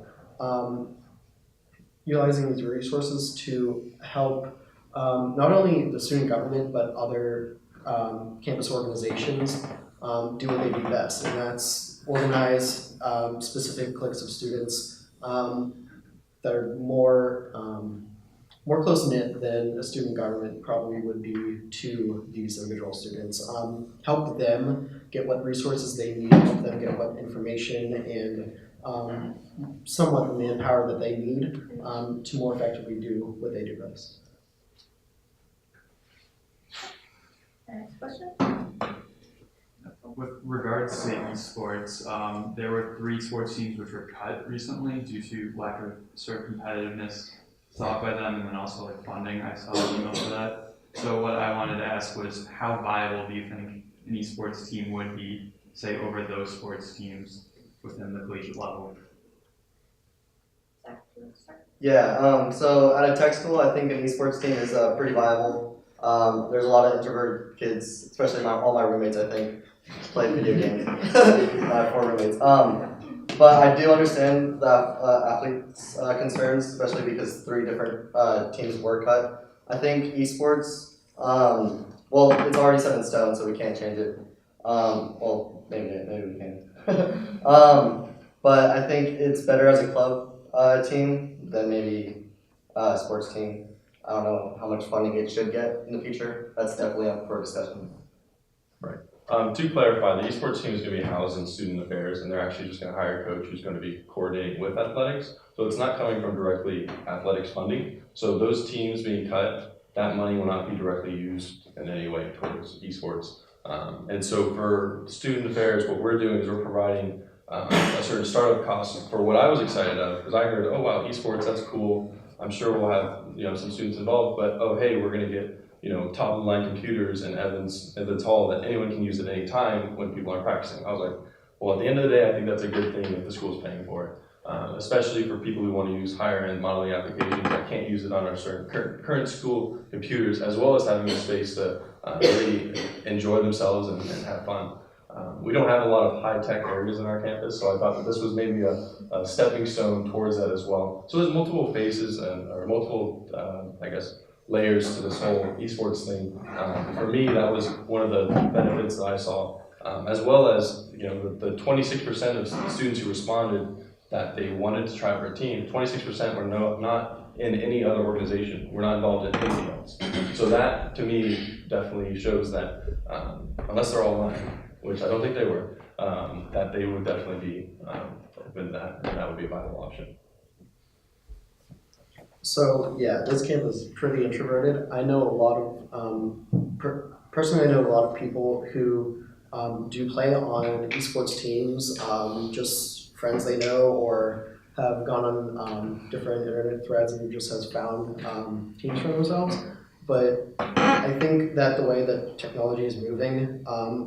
utilizing these resources to help not only the student government, but other campus organizations do what they do best, and that's organize specific cliques of students that are more close-knit than a student government probably would be to these individual students. Help them get what resources they need, help them get what information and somewhat the manpower that they need to more effectively do what they do best. Next question? With regards to esports, there were 3 sports teams which were cut recently due to lack of sort of competitiveness thought by them, and then also like funding. I saw an email for that. So what I wanted to ask was, how viable do you think an esports team would be, say, over those sports teams within the collegiate level? Yeah, so at a tech school, I think an esports team is pretty viable. There's a lot of introverted kids, especially all my roommates, I think, play video games. 4 roommates. But I do understand the athletes' concerns, especially because 3 different teams were cut. I think esports, well, it's already set in stone, so we can't change it. Well, maybe we can. But I think it's better as a club team than maybe a sports team. I don't know how much funding it should get in the future. That's definitely up for discussion. Right. To clarify, the esports team is going to be housed in student affairs, and they're actually just going to hire a coach who's going to be coordinating with athletics. So it's not coming from directly athletics funding. So those teams being cut, that money will not be directly used in any way towards esports. And so for student affairs, what we're doing is we're providing a certain startup cost for what I was excited of, because I heard, oh wow, esports, that's cool. I'm sure we'll have some students involved, but oh hey, we're going to get top of the line computers in Evans Hall that anyone can use at any time when people are practicing. I was like, well, at the end of the day, I think that's a good thing that the school's paying for it, especially for people who want to use higher end modeling applications that can't use it on our current school computers, as well as having the space to really enjoy themselves and have fun. We don't have a lot of high-tech areas in our campus, so I thought that this was maybe a stepping stone towards that as well. So there's multiple phases or multiple, layers to this whole esports thing. For me, that was one of the benefits that I saw, as well as the 26% of students who responded that they wanted to try for a team. 26% were not in any other organization. We're not involved in anything else. So that, to me, definitely shows that unless they're all online, which I don't think they were, that they would definitely be open to that, and that would be a viable option. So yeah, this camp is pretty introverted. I know a lot of, personally I know a lot of people who do play on esports teams, just friends they know or have gone on different internet threads and just has found teams for themselves. But I think that the way that technology is moving,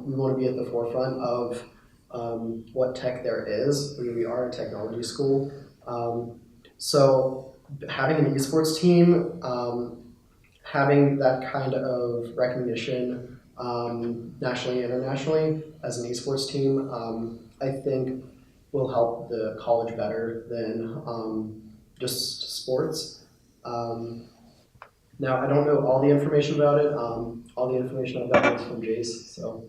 we want to be at the forefront of what tech there is. We are a technology school. So having an esports team, having that kind of recognition nationally and internationally as an esports team, I think will help the college better than just sports. Now, I don't know all the information about it. All the information I've got is from Jace. So,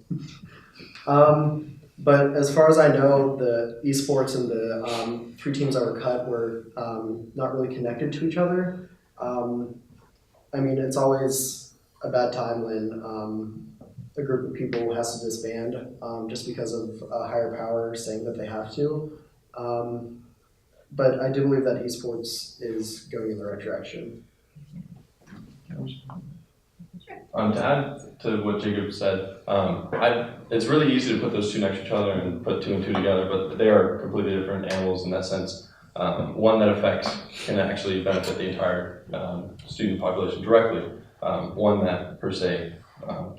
but as far as I know, the esports and the 3 teams that were cut were not really connected to each other. I mean, it's always a bad time when a group of people has to disband just because of a higher power saying that they have to. But I do believe that esports is going in the right direction. To add to what Jacob said, it's really easy to put those 2 next to each other and put 2 and 2 together, but they are completely different animals in that sense. One that can actually benefit the entire student population directly. One that per se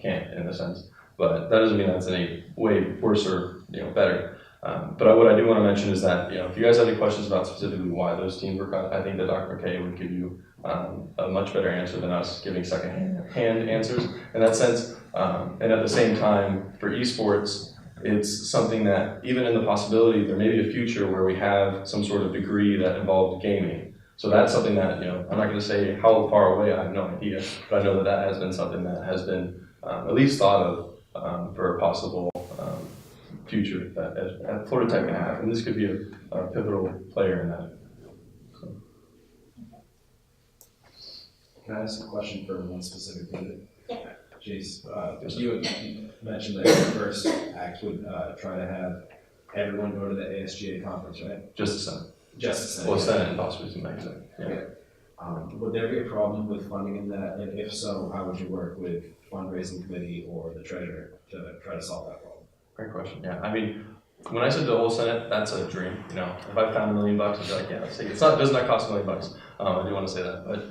can't in a sense, but that doesn't mean that's any way worse or better. But what I do want to mention is that if you guys have any questions about specifically why those teams were cut, I think that Dr. McKay would give you a much better answer than us giving second-hand answers in that sense. And at the same time, for esports, it's something that even in the possibility there may be a future where we have some sort of degree that involved gaming. So that's something that I'm not going to say how far away, I have no idea, but I know that has been something that has been at least thought of for a possible future that Florida Tech can have, and this could be a pivotal player in that. So. Can I ask a question for one specific unit? Yeah. Jace, you mentioned that your first act would try to have everyone go to the ASGA conference, right? Just the Senate. Just the Senate. Well, Senate and possibly some magazine. Yeah. Okay. Would there be a problem with funding in that? And if so, how would you work with fundraising committee or the treasurer to try to solve that problem? Great question. Yeah, I mean, when I said the whole Senate, that's a dream. If I found $1 million, I'd be like, yeah, let's take it. It does not cost $1 million. I do want to say that, but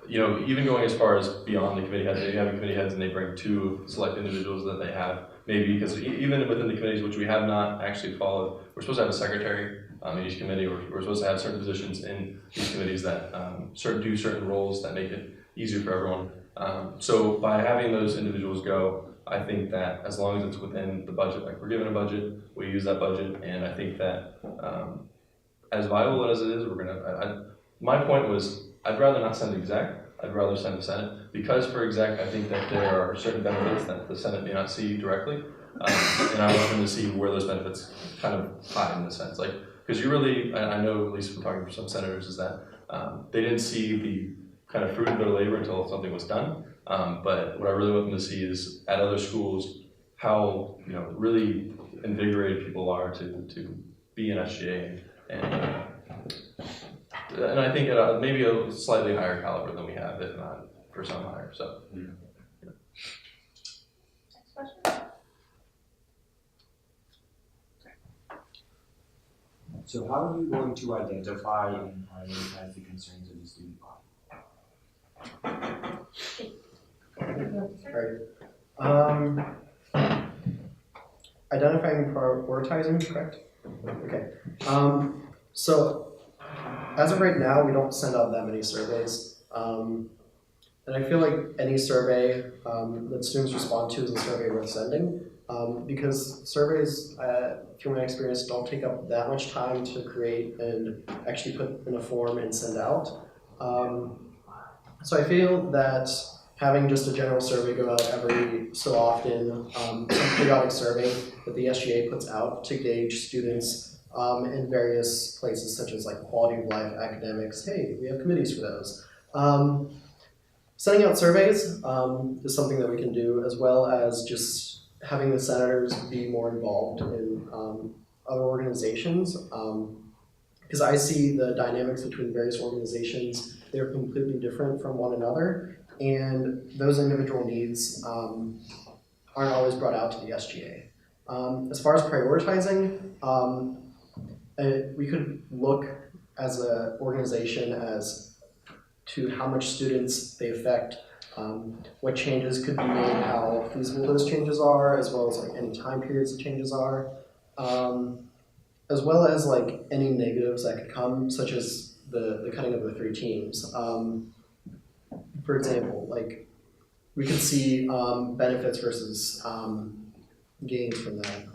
even going as far as beyond the committee heads, maybe having committee heads and they bring 2 select individuals that they have, maybe because even within the committees, which we have not actually followed, we're supposed to have a secretary in each committee, or we're supposed to have certain positions in these committees that do certain roles that make it easier for everyone. So by having those individuals go, I think that as long as it's within the budget, like we're given a budget, we use that budget, and I think that as viable as it is, we're gonna, my point was, I'd rather not send exec, I'd rather send the Senate, because for exec, I think that there are certain benefits that the Senate may not see directly, and I want them to see where those benefits kind of hide in a sense, like, because you really, I know at least from talking to some senators, is that they didn't see the kind of fruit of their labor until something was done, but what I really want them to see is at other schools, how, really invigorated people are to be in SGA, and I think at maybe a slightly higher caliber than we have, if not for some higher. So. Next question. So how are you going to identify and prioritize the concerns of the student Right. Identifying and prioritizing, correct? Okay. So as of right now, we don't send out that many surveys. And I feel like any survey that students respond to is a survey worth sending, because surveys, through my experience, don't take up that much time to create and actually put in a form and send out. So I feel that having just a general survey go out every so often, some periodic survey that the SGA puts out to gauge students in various places such as like quality of life, academics, hey, we have committees for those. Sending out surveys is something that we can do, as well as just having the senators be more involved in other organizations. Because I see the dynamics between various organizations, they're completely different from one another, and those individual needs aren't always brought out to the SGA. As far as prioritizing, we could look as an organization as to how much students they affect, what changes could be made, how feasible those changes are, as well as like any time periods the changes are, as well as like any negatives that could come, such as the cutting of the 3 teams. For example, like we could see benefits versus gains from that.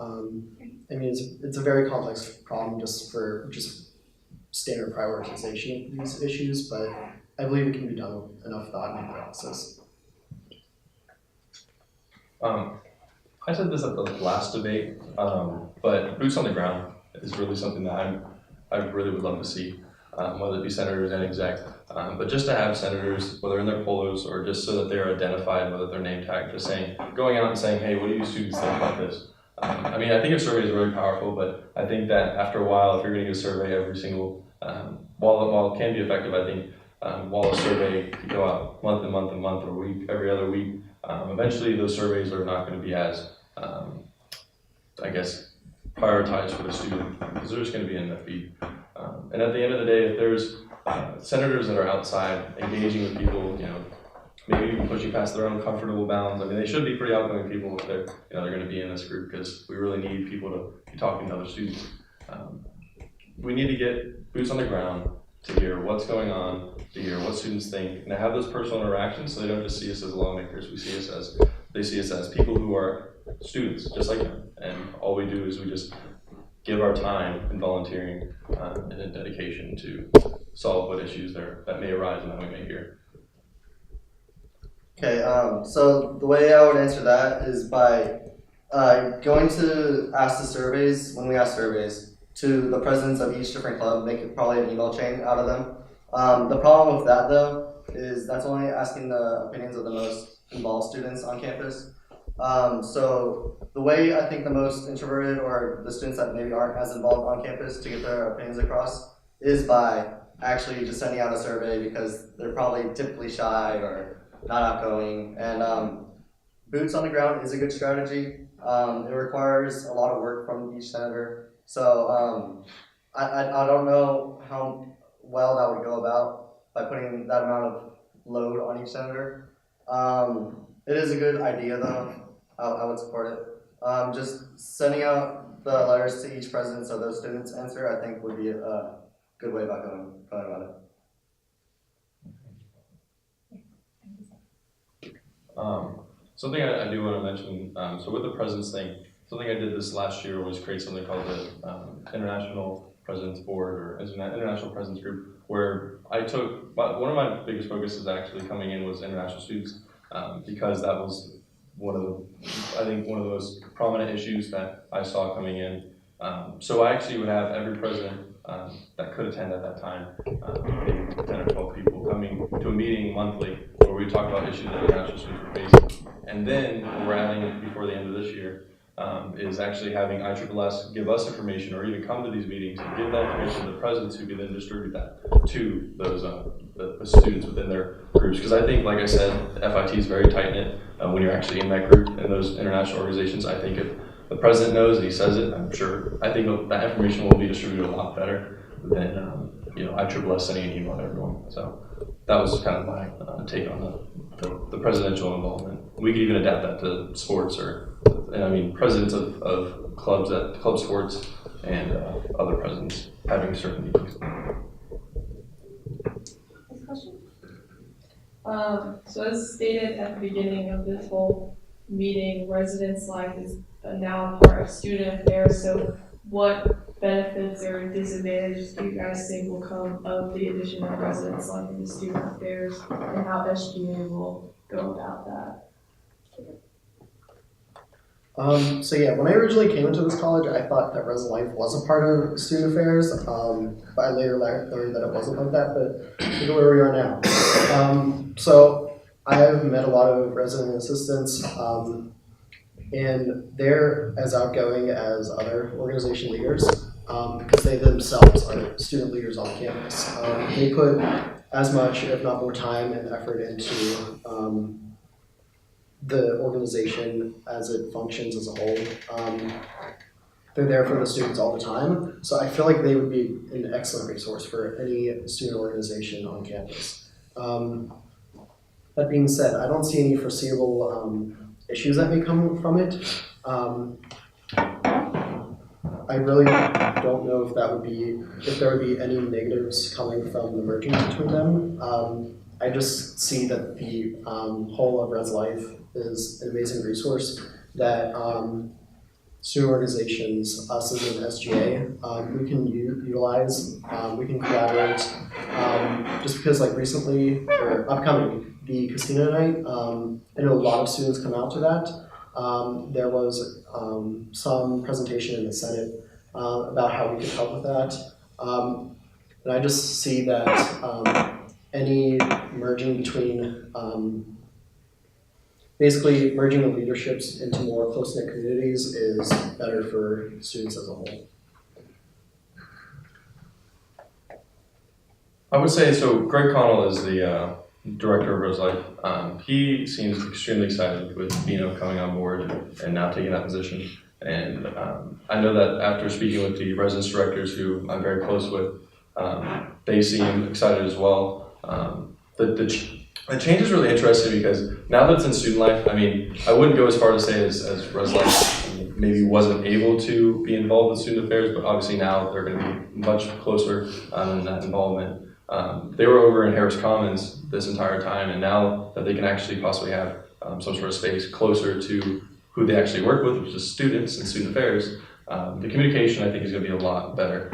I mean, it's a very complex problem just for standard prioritization of these issues, but I believe it can be done with enough thought and analysis. I said this at the last debate, but boots on the ground is really something that I really would love to see, whether it be senators and exec, but just to have senators, whether in their polos or just so that they're identified, whether they're name tagged, just going out and saying, hey, what do you students think about this? I mean, I think a survey is really powerful, but I think that after a while, if you're going to do a survey every single, while it can be effective, I think while a survey could go out month and month and month or week, every other week, eventually those surveys are not going to be as, I guess, prioritized for the student, because they're just going to be in the feed. And at the end of the day, if there's senators that are outside engaging with people, maybe even pushing past their own comfortable bounds. I mean, they should be pretty outgoing people if they're going to be in this group, because we really need people to be talking to other students. We need to get boots on the ground to hear what's going on, to hear what students think, and to have those personal interactions so they don't just see us as lawmakers. They see us as people who are students, just like them. And all we do is we just give our time and volunteering and a dedication to solve what issues that may arise and that we may hear. Okay, so the way I would answer that is by going to ask the surveys, when we ask surveys, to the presidents of each different club, make it probably an email chain out of them. The problem with that though, is that's only asking the opinions of the most involved students on campus. So the way I think the most introverted or the students that maybe aren't as involved on campus to get their opinions across is by actually just sending out a survey, because they're probably typically shy or not outgoing, and boots on the ground is a good strategy. It requires a lot of work from each senator, so I don't know how well that would go about by putting that amount of load on each senator. It is a good idea though. I would support it. Just sending out the letters to each president so those students answer, I think would be a good way about going about it. Something I do want to mention, so with the President's thing, something I did this last year was create something called the International President's Board or International President's Group, where I took, one of my biggest focuses actually coming in was international students, because that was one of the most prominent issues that I saw coming in. So I actually would have every president that could attend at that time, maybe 10 or 12 people coming to a meeting monthly where we talk about issues that international students were facing. And then what we're adding before the end of this year is actually having ISSS give us information or even come to these meetings and give that information to the presidents who can then distribute that to those the students within their groups. Because I think, like I said, FIT is very tight-knit when you're actually in that group in those international organizations. I think if the president knows and he says it, I think that information will be distributed a lot better than ISSS sending an email to everyone. So that was kind of my take on the presidential involvement. We could even adapt that to sports presidents of club sports and other presidents having certain meetings. Next question. So as stated at the beginning of this whole meeting, residence life is now part of student affairs. So what benefits or disadvantages do you guys think will come of the addition of residence life into student affairs, and how SGA will go about that? So yeah, when I originally came into this college, I thought that Res Life was a part of student affairs, but I later learned that it wasn't like that, but look at where we are now. So I have met a lot of resident assistants, and they're as outgoing as other organization leaders, because they themselves are student leaders on campus. They put as much, if not more time and effort into the organization as it functions as a whole. They're there for the students all the time, so I feel like they would be an excellent resource for any student organization on campus. That being said, I don't see any foreseeable issues that may come from it. I really don't know if there would be any negatives coming from the merging between them. I just see that the whole of Res Life is an amazing resource that student organizations, us as an SGA, we can utilize, we can collaborate. Just because like recently, or upcoming, the casino night, I know a lot of students come out to that. There was some presentation in the Senate about how we could help with that. And I just see that any merging between, basically merging the leaderships into more close-knit communities is better for students as a whole. I would say, so Greg Connell is the director of Rose Life. He seems extremely excited with Bino coming on board and now taking that position. And I know that after speaking with the residence directors who I'm very close with, they seem excited as well. The change is really interesting because now that it's in student life, I mean, I wouldn't go as far to say as Res Life maybe wasn't able to be involved in student affairs, but obviously now they're going to be much closer in that involvement. They were over in Harris Commons this entire time, and now that they can actually possibly have some sort of space closer to who they actually work with, which is students and student affairs, the communication I think is going to be a lot better.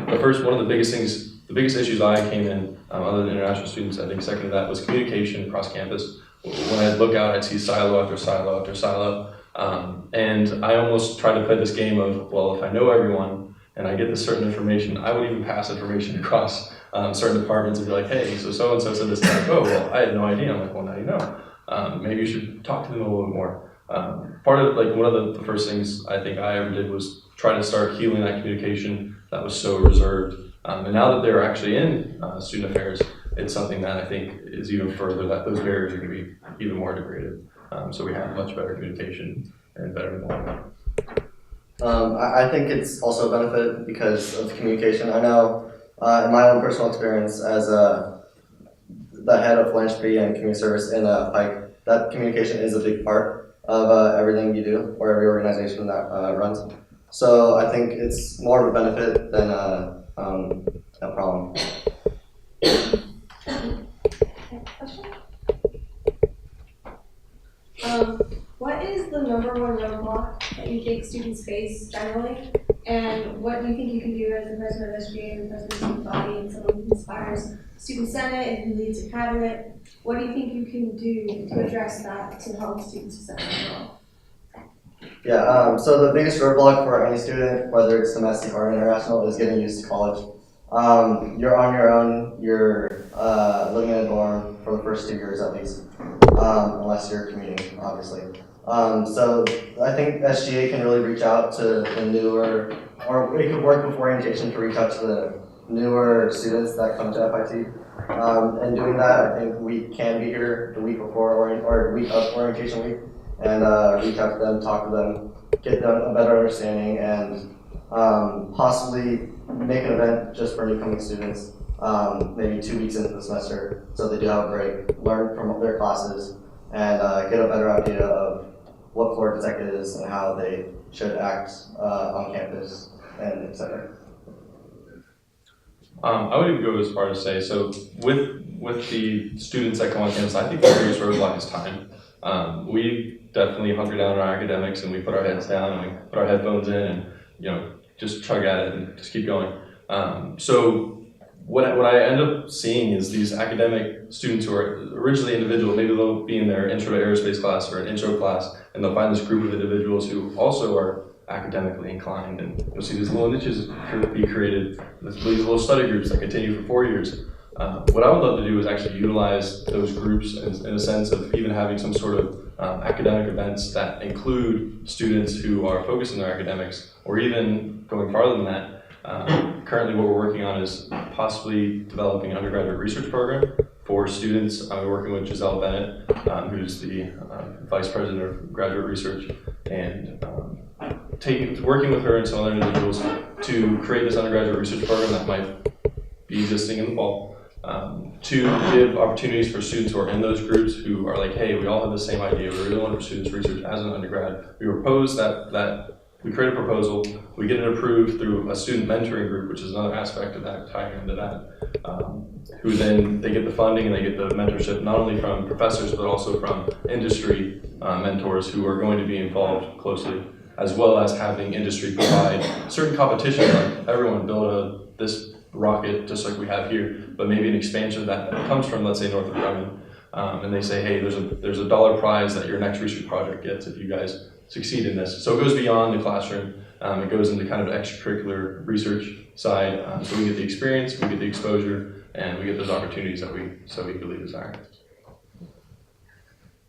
But first, one of the biggest issues I came in, other than international students, I think second to that was communication across campus. When I'd look out, I'd see silo after silo after silo. And I almost tried to play this game of, well, if I know everyone and I get this certain information, I would even pass information across certain departments and be like, hey, so-and-so said this. Like, oh, well, I had no idea. I'm like, well, now you know. Maybe you should talk to them a little more. Part of, like, one of the first things I think I ever did was try to start healing that communication that was so reserved. And now that they're actually in student affairs, it's something that I think is even further, that those barriers are going to be even more degraded. So we have much better communication and better involvement. I think it's also a benefit because of communication. I know in my own personal experience as the head of philanthropy and community service in Pike, that communication is a big part of everything you do or every organization that runs. So I think it's more of a benefit than a problem. Question? what is the number one roadblock that you think students face generally? And what do you think you can do as the president of SGA and the president of student body and someone who inspires student senate and who leads a cabinet? What do you think you can do to address that to help students succeed overall? Yeah, so the biggest roadblock for any student, whether it's domestic or international, is getting used to college. You're on your own, you're living in a dorm for the first 2 years at least, unless you're commuting, obviously. So I think SGA can really reach out to the newer, or it could work with orientation to reach out to the newer students that come to FIT. And doing that, I think we can be here the week before or the week of orientation week and reach out to them, talk to them, get them a better understanding, and possibly make an event just for newcoming students, maybe 2 weeks into the semester, so they do have a break, learn from their classes, and get a better idea of what Florida Tech is and how they should act on campus, and etc. I would even go as far as say, so with the students that come on campus, I think the biggest roadblock is time. We definitely hunker down our academics and we put our heads down and we put our headphones in and just chug at it and just keep going. So what I end up seeing is these academic students who are originally individual, maybe they'll be in their intro to aerospace class or an intro class, and they'll find this group of individuals who also are academically inclined, and you'll see these little niches be created, these little study groups that continue for 4 years. What I would love to do is actually utilize those groups in a sense of even having some sort of academic events that include students who are focused on their academics, or even going farther than that. Currently what we're working on is possibly developing an undergraduate research program for students. We're working with Giselle Bennett, who's the Vice President of Graduate Research, and working with her and some other individuals to create this undergraduate research program that might be existing in the fall, to give opportunities for students who are in those groups who are like, hey, we all have the same idea, we really want to pursue this research as an undergrad. We propose that we create a proposal, we get it approved through a student mentoring group, which is another aspect of that, tying into that, who then, they get the funding and they get the mentorship, not only from professors, but also from industry mentors who are going to be involved closely, as well as having industry provide certain competitions, like everyone build this rocket just like we have here, but maybe an expansion that comes from, let's say, Northrop Grumman, and they say, hey, there's a dollar prize that your next research project gets if you guys succeed in this. So it goes beyond the classroom. It goes into kind of extracurricular research side. So we get the experience, we get the exposure, and we get those opportunities that we so eagerly desire.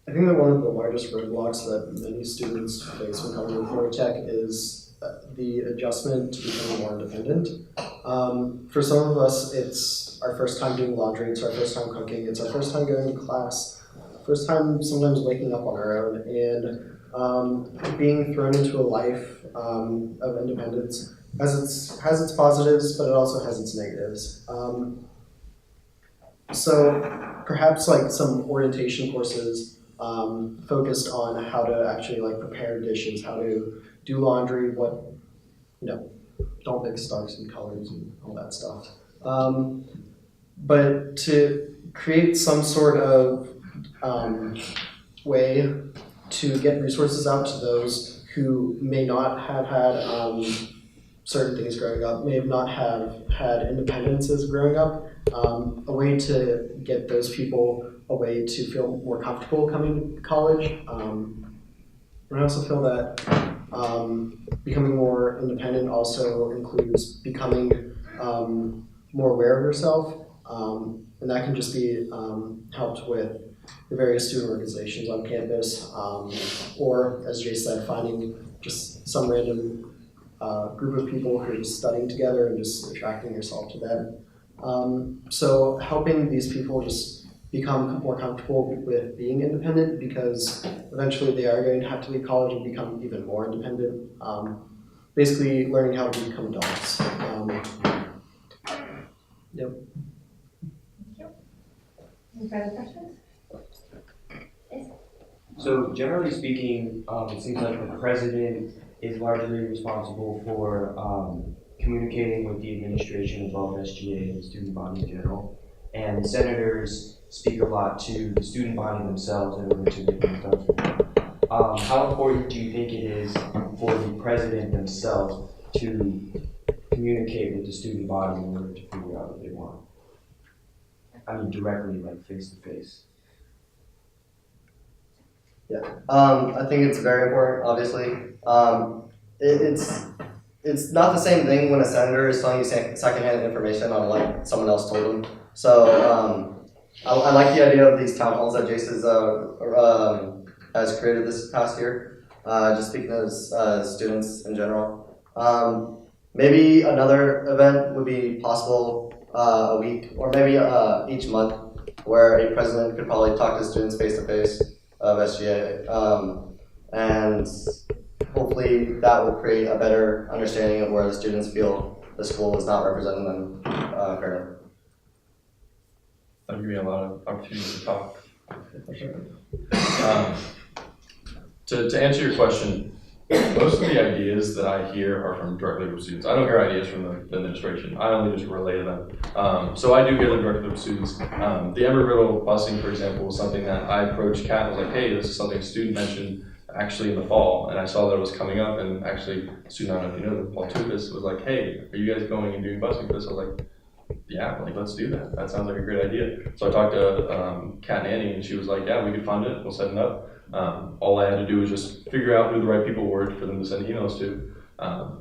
I think that one of the largest roadblocks that many students face when coming to Florida Tech is the adjustment to becoming more independent. For some of us, it's our first time doing laundry, it's our first time cooking, it's our first time going to class, first time sometimes waking up on our own, and being thrown into a life of independence has its positives, but it also has its negatives. So perhaps like some orientation courses focused on how to actually like prepare dishes, how to do laundry, don't mix starks and colors and all that stuff. But to create some sort of way to get resources out to those who may not have had certain things growing up, may not have had independences growing up, a way to get those people a way to feel more comfortable coming to college. And I also feel that becoming more independent also includes becoming more aware of yourself, and that can just be helped with the various student organizations on campus, or as Jay said, finding just some random group of people who are just studying together and just attracting yourself to them. So helping these people just become more comfortable with being independent, because eventually they are going to have to leave college and become even more independent. Basically learning how to become adults. Yep. Any further questions? So generally speaking, it seems like the president is largely responsible for communicating with the administration as well as SGA and the student body in general. And the senators speak a lot to the student body themselves in order to get things done for them. how important do you think it is for the president themselves to communicate with the student body in order to figure out what they want? I mean, directly, like face to face. I think it's very important, obviously. It's not the same thing when a senator is telling you secondhand information on what someone else told them. So I like the idea of these town halls that Jace has created this past year, just speaking as students in general. Maybe another event would be possible a week or maybe each month where a president could probably talk to students face to face of SGA. And hopefully that will create a better understanding of where the students feel the school is not representing them fairly. That'll give me a lot of opportunities to talk. To answer your question, most of the ideas that I hear are directly from students. I don't hear ideas from the administration. I only just relay them. So I do hear them directly from students. The Embry-Riddle busing, for example, was something that I approached Kat and was like, hey, this is something a student mentioned actually in the fall, and I saw that it was coming up, and actually, student, I don't know if you know, Paul Tukas was like, hey, are you guys going and doing busing for this? I was like, yeah, like, let's do that. That sounds like a great idea. So I talked to Kat and Annie, and she was like, yeah, we could fund it, we'll set it up. All I had to do was just figure out who the right people were for them to send emails to.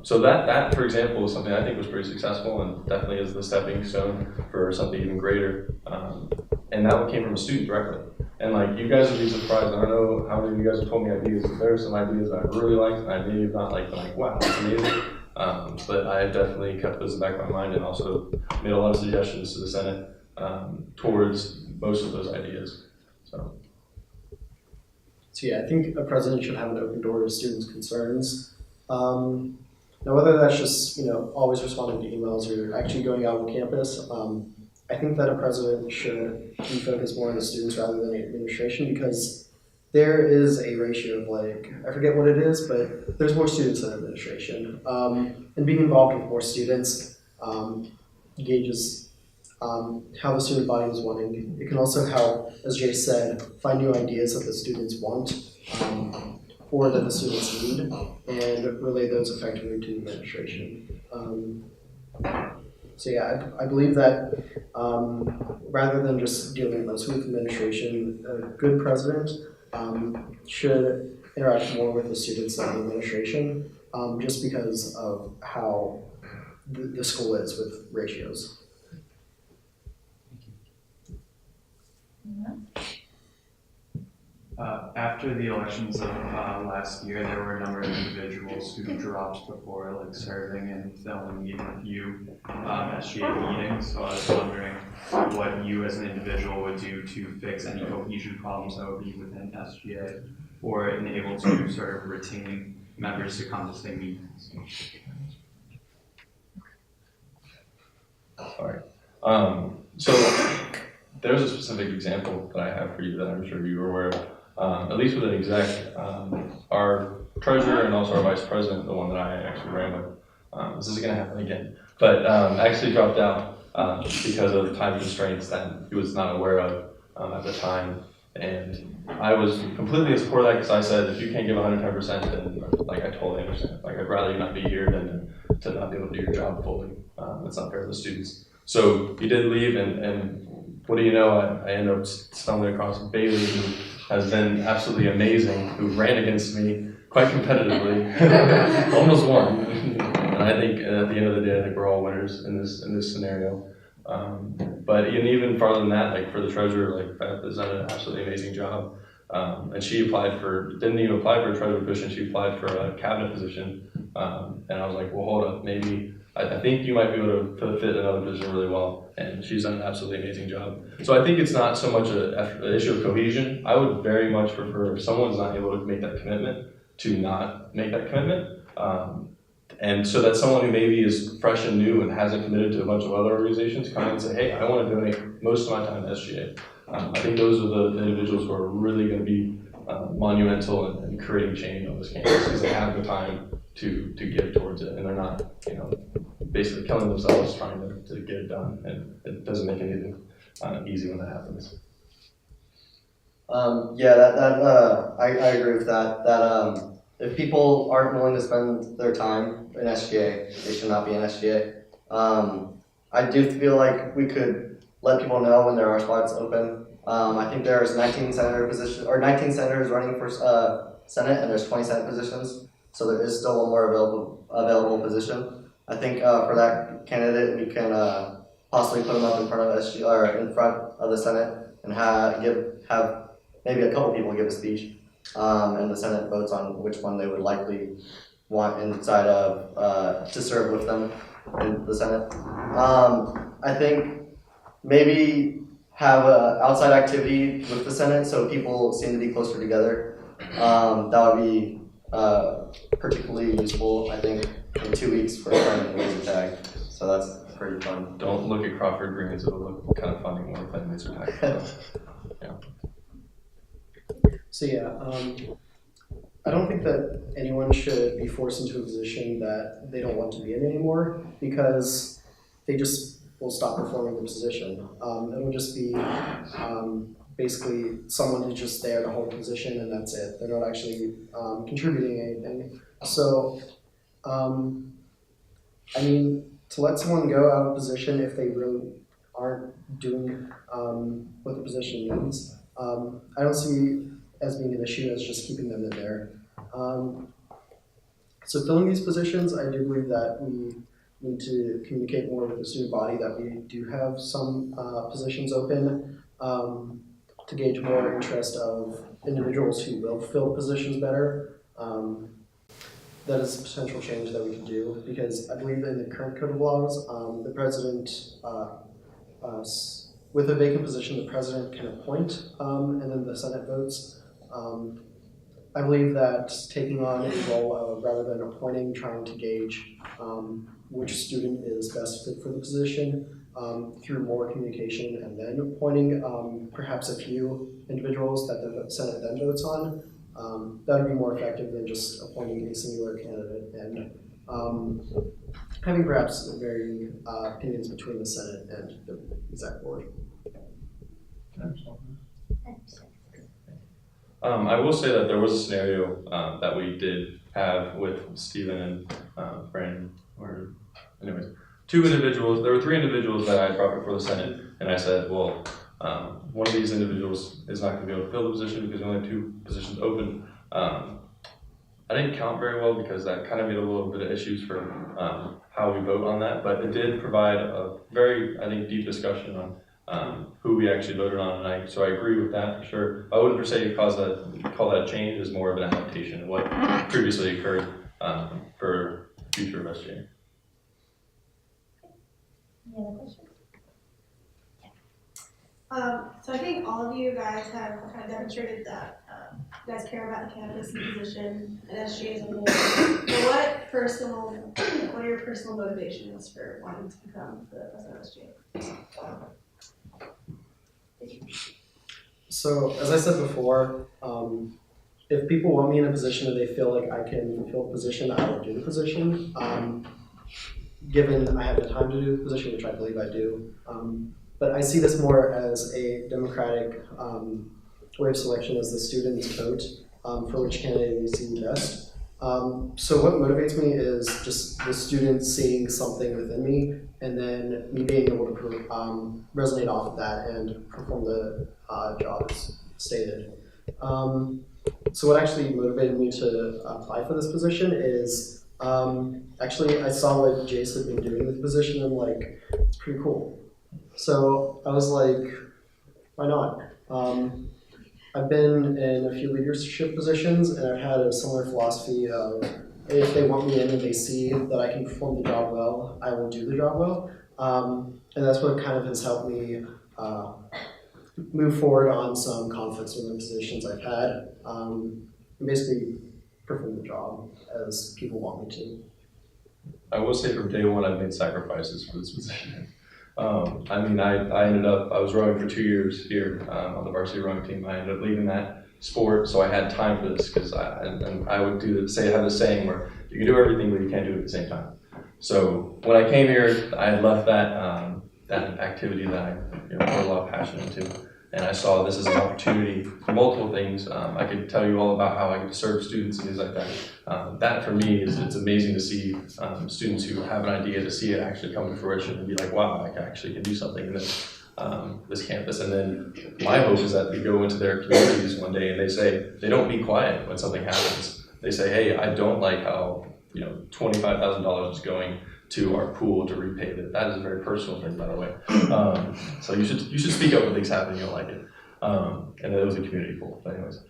So that, for example, was something I think was pretty successful and definitely is the stepping stone for something even greater. And that one came from a student directly. And like, you guys would be surprised. I don't know how many of you guys have told me ideas, but there are some ideas that I really liked and I may have not liked, but like, wow, that's amazing. But I definitely kept those in the back of my mind and also made a lot of suggestions to the Senate towards most of those ideas. So yeah, I think a president should have an open door to students' concerns. Now, whether that's just always responding to emails or actually going out on campus, I think that a president should be focused more on the students rather than the administration, because there is a ratio of I forget what it is, but there's more students than administration. And being involved with more students gauges how the student body is wanting. It can also help, as Jay said, find new ideas that the students want or that the students need and relay those effectively to the administration. So yeah, I believe that rather than just dealing mostly with administration, a good president should interact more with the students than the administration, just because of how the school is with ratios. After the elections of last year, there were a number of individuals who dropped before serving and filming even a few SGA meetings. So I was wondering what you as an individual would do to fix any cohesion problems that would be within SGA, or enable to sort of retain members to come to same meetings. Sorry. So there's a specific example that I have for you that I'm sure you are aware of. At least with an exec, our treasurer and also our vice president, the one that I actually ran with, this isn't going to happen again, but actually dropped out because of time constraints that he was not aware of at the time. And I was completely in support of that because I said, if you can't give 110%, then I totally understand. I'd rather you not be here than to not be able to do your job fully. It's not fair to the students. So he did leave, and what do you know, I ended up stumbling across Bailey, who has been absolutely amazing, who ran against me quite competitively, almost won. And I think at the end of the day, I think we're all winners in this scenario. But even farther than that, for the treasurer, Beth has done an absolutely amazing job. And she didn't even apply for a treasurer position, she applied for a cabinet position. And I was like, well, hold up, maybe, I think you might be able to fit another position really well. And she's done an absolutely amazing job. So I think it's not so much an issue of cohesion. I would very much prefer if someone's not able to make that commitment to not make that commitment. And so that someone who maybe is fresh and new and hasn't committed to a bunch of other organizations come in and say, hey, I want to donate most of my time to SGA. I think those are the individuals who are really going to be monumental in creating change on this campus because they have the time to give towards it, and they're not, basically killing themselves trying to get it done, and it doesn't make anything easy when that happens. Yeah, I agree with that. That if people aren't willing to spend their time in SGA, they should not be in SGA. I do feel like we could let people know when there are spots open. I think there's 19 senators running for Senate, and there's 20 Senate positions, so there is still one more available position. I think for that candidate, we can possibly put them up in front of SGA or in front of the Senate and have maybe a couple people give a speech, and the Senate votes on which one they would likely want inside of to serve with them in the Senate. I think maybe have an outside activity with the Senate so people seem to be closer together. That would be particularly useful, I think, in 2 weeks for playing laser tag. So that's pretty fun. Don't look at Crawford Greens, it'll look kind of funny when we're playing laser tag. Yeah. So yeah, I don't think that anyone should be forced into a position that they don't want to be in anymore, because they just will stop performing the position. It'll just be basically someone who's just there to hold a position and that's it. They're not actually contributing anything. So, I mean, to let someone go out of position if they really aren't doing what the position means, I don't see as being an issue as just keeping them in there. So filling these positions, I do believe that we need to communicate more with the student body that we do have some positions open to gauge more interest of individuals who will fill positions better. That is a potential change that we can do, because I believe in the current code of laws, the president, with a vacant position, the president can appoint, and then the Senate votes. I believe that taking on a role of, rather than appointing, trying to gauge which student is best fit for the position through more communication, and then appointing perhaps a few individuals that the Senate then votes on, that would be more effective than just appointing a singular candidate and having perhaps varying opinions between the Senate and the exec board. I will say that there was a scenario that we did have with Stephen and Brandon, or anyways, two individuals. There were three individuals that I brought before the Senate, and I said, well, one of these individuals is not going to be able to fill the position because there are only two positions open. I didn't count very well because that kind of made a little bit of issues for how we vote on that, but it did provide a very, I think, deep discussion on who we actually voted on, and so I agree with that for sure. I wouldn't per se call that a change, as more of an adaptation of what previously occurred for future of SGA. Any other questions? So I think all of you guys have kind of demonstrated that you guys care about the campus and the position and SGA as a whole. So what are your personal motivations for wanting to become the president of SGA? So, as I said before, if people want me in a position and they feel like I can fulfill the position, I will do the position. Given I have the time to do the position, which I believe I do. But I see this more as a democratic way of selection, as the students vote for which candidate they see best. So what motivates me is just the students seeing something within me, and then me being able to resonate off of that and perform the job as stated. So what actually motivated me to apply for this position is actually I saw what Jace had been doing with the position, and I'm like, it's pretty cool. So I was like, why not? I've been in a few leadership positions, and I've had a similar philosophy of, if they want me in and they see that I can perform the job well, I will do the job well. And that's what kind of has helped me move forward on some conflicts within positions I've had, and basically perform the job as people want me to. I will say from day one, I've made sacrifices for this position. I mean, I was rowing for 2 years here on the varsity rowing team. I ended up leaving that sport, so I had time for this, because I would have this saying where you can do everything, but you can't do it at the same time. So when I came here, I had left that that activity that I put a lot of passion into, and I saw this as an opportunity for multiple things. I could tell you all about how I could serve students and things like that. That for me it's amazing to see students who have an idea to see it actually come to fruition and be like, wow, I actually can do something in this campus. And then my hope is that they go into their communities one day and they don't be quiet when something happens. They say, hey, I don't like how $25,000 is going to our pool to repave it. That is a very personal thing, by the way. So you should speak up when things happen you don't like it. And it was a community pool, but anyways.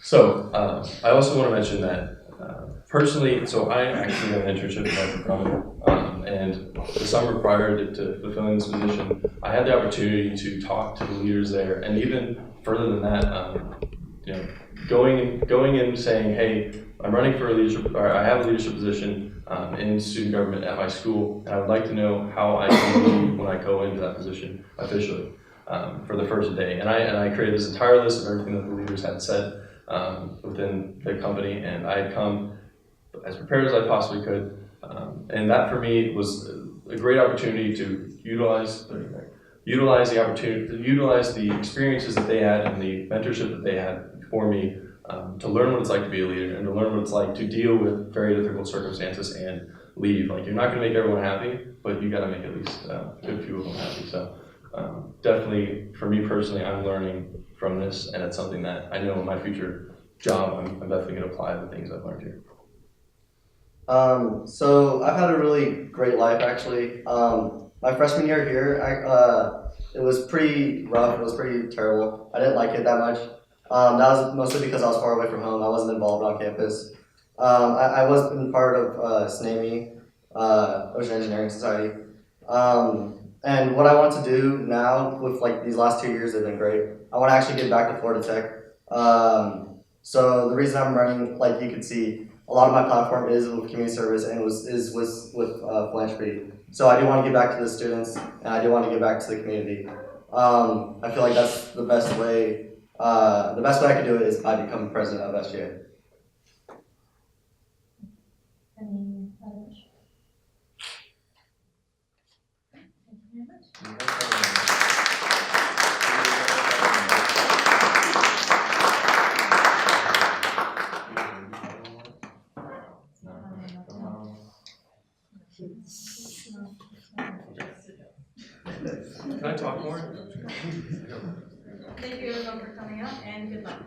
So I also want to mention that personally, so I actually have an internship at Northrop Grumman, and the summer prior to fulfilling this position, I had the opportunity to talk to the leaders there, and even further than that, going and saying, hey, I'm running for a leadership, or I have a leadership position in student government at my school, and I would like to know how I can lead when I go into that position officially for the first day. And I created this entire list of everything that the leaders had said within the company, and I had come as prepared as I possibly could. And that for me was a great opportunity to utilize the experiences that they had and the mentorship that they had for me, to learn what it's like to be a leader and to learn what it's like to deal with very difficult circumstances and leave. Like, you're not going to make everyone happy, but you got to make at least a good few of them happy. So definitely, for me personally, I'm learning from this, and it's something that I know in my future job, I'm definitely going to apply the things I've learned here. So I've had a really great life, actually. My freshman year here, it was pretty rough. It was pretty terrible. I didn't like it that much. That was mostly because I was far away from home. I wasn't involved on campus. I was in part of SNAME, Ocean Engineering Society. And what I want to do now with these last 2 years, they've been great. I want to actually get back to Florida Tech. So the reason I'm running, like you can see, a lot of my platform is with community service and is with philanthropy. So I do want to get back to the students, and I do want to get back to the community. I feel like that's the best way. The best way I could do it is by becoming president of SGA. Any other questions? Thank you very much. Can I talk more? Thank you everyone for coming out, and good luck.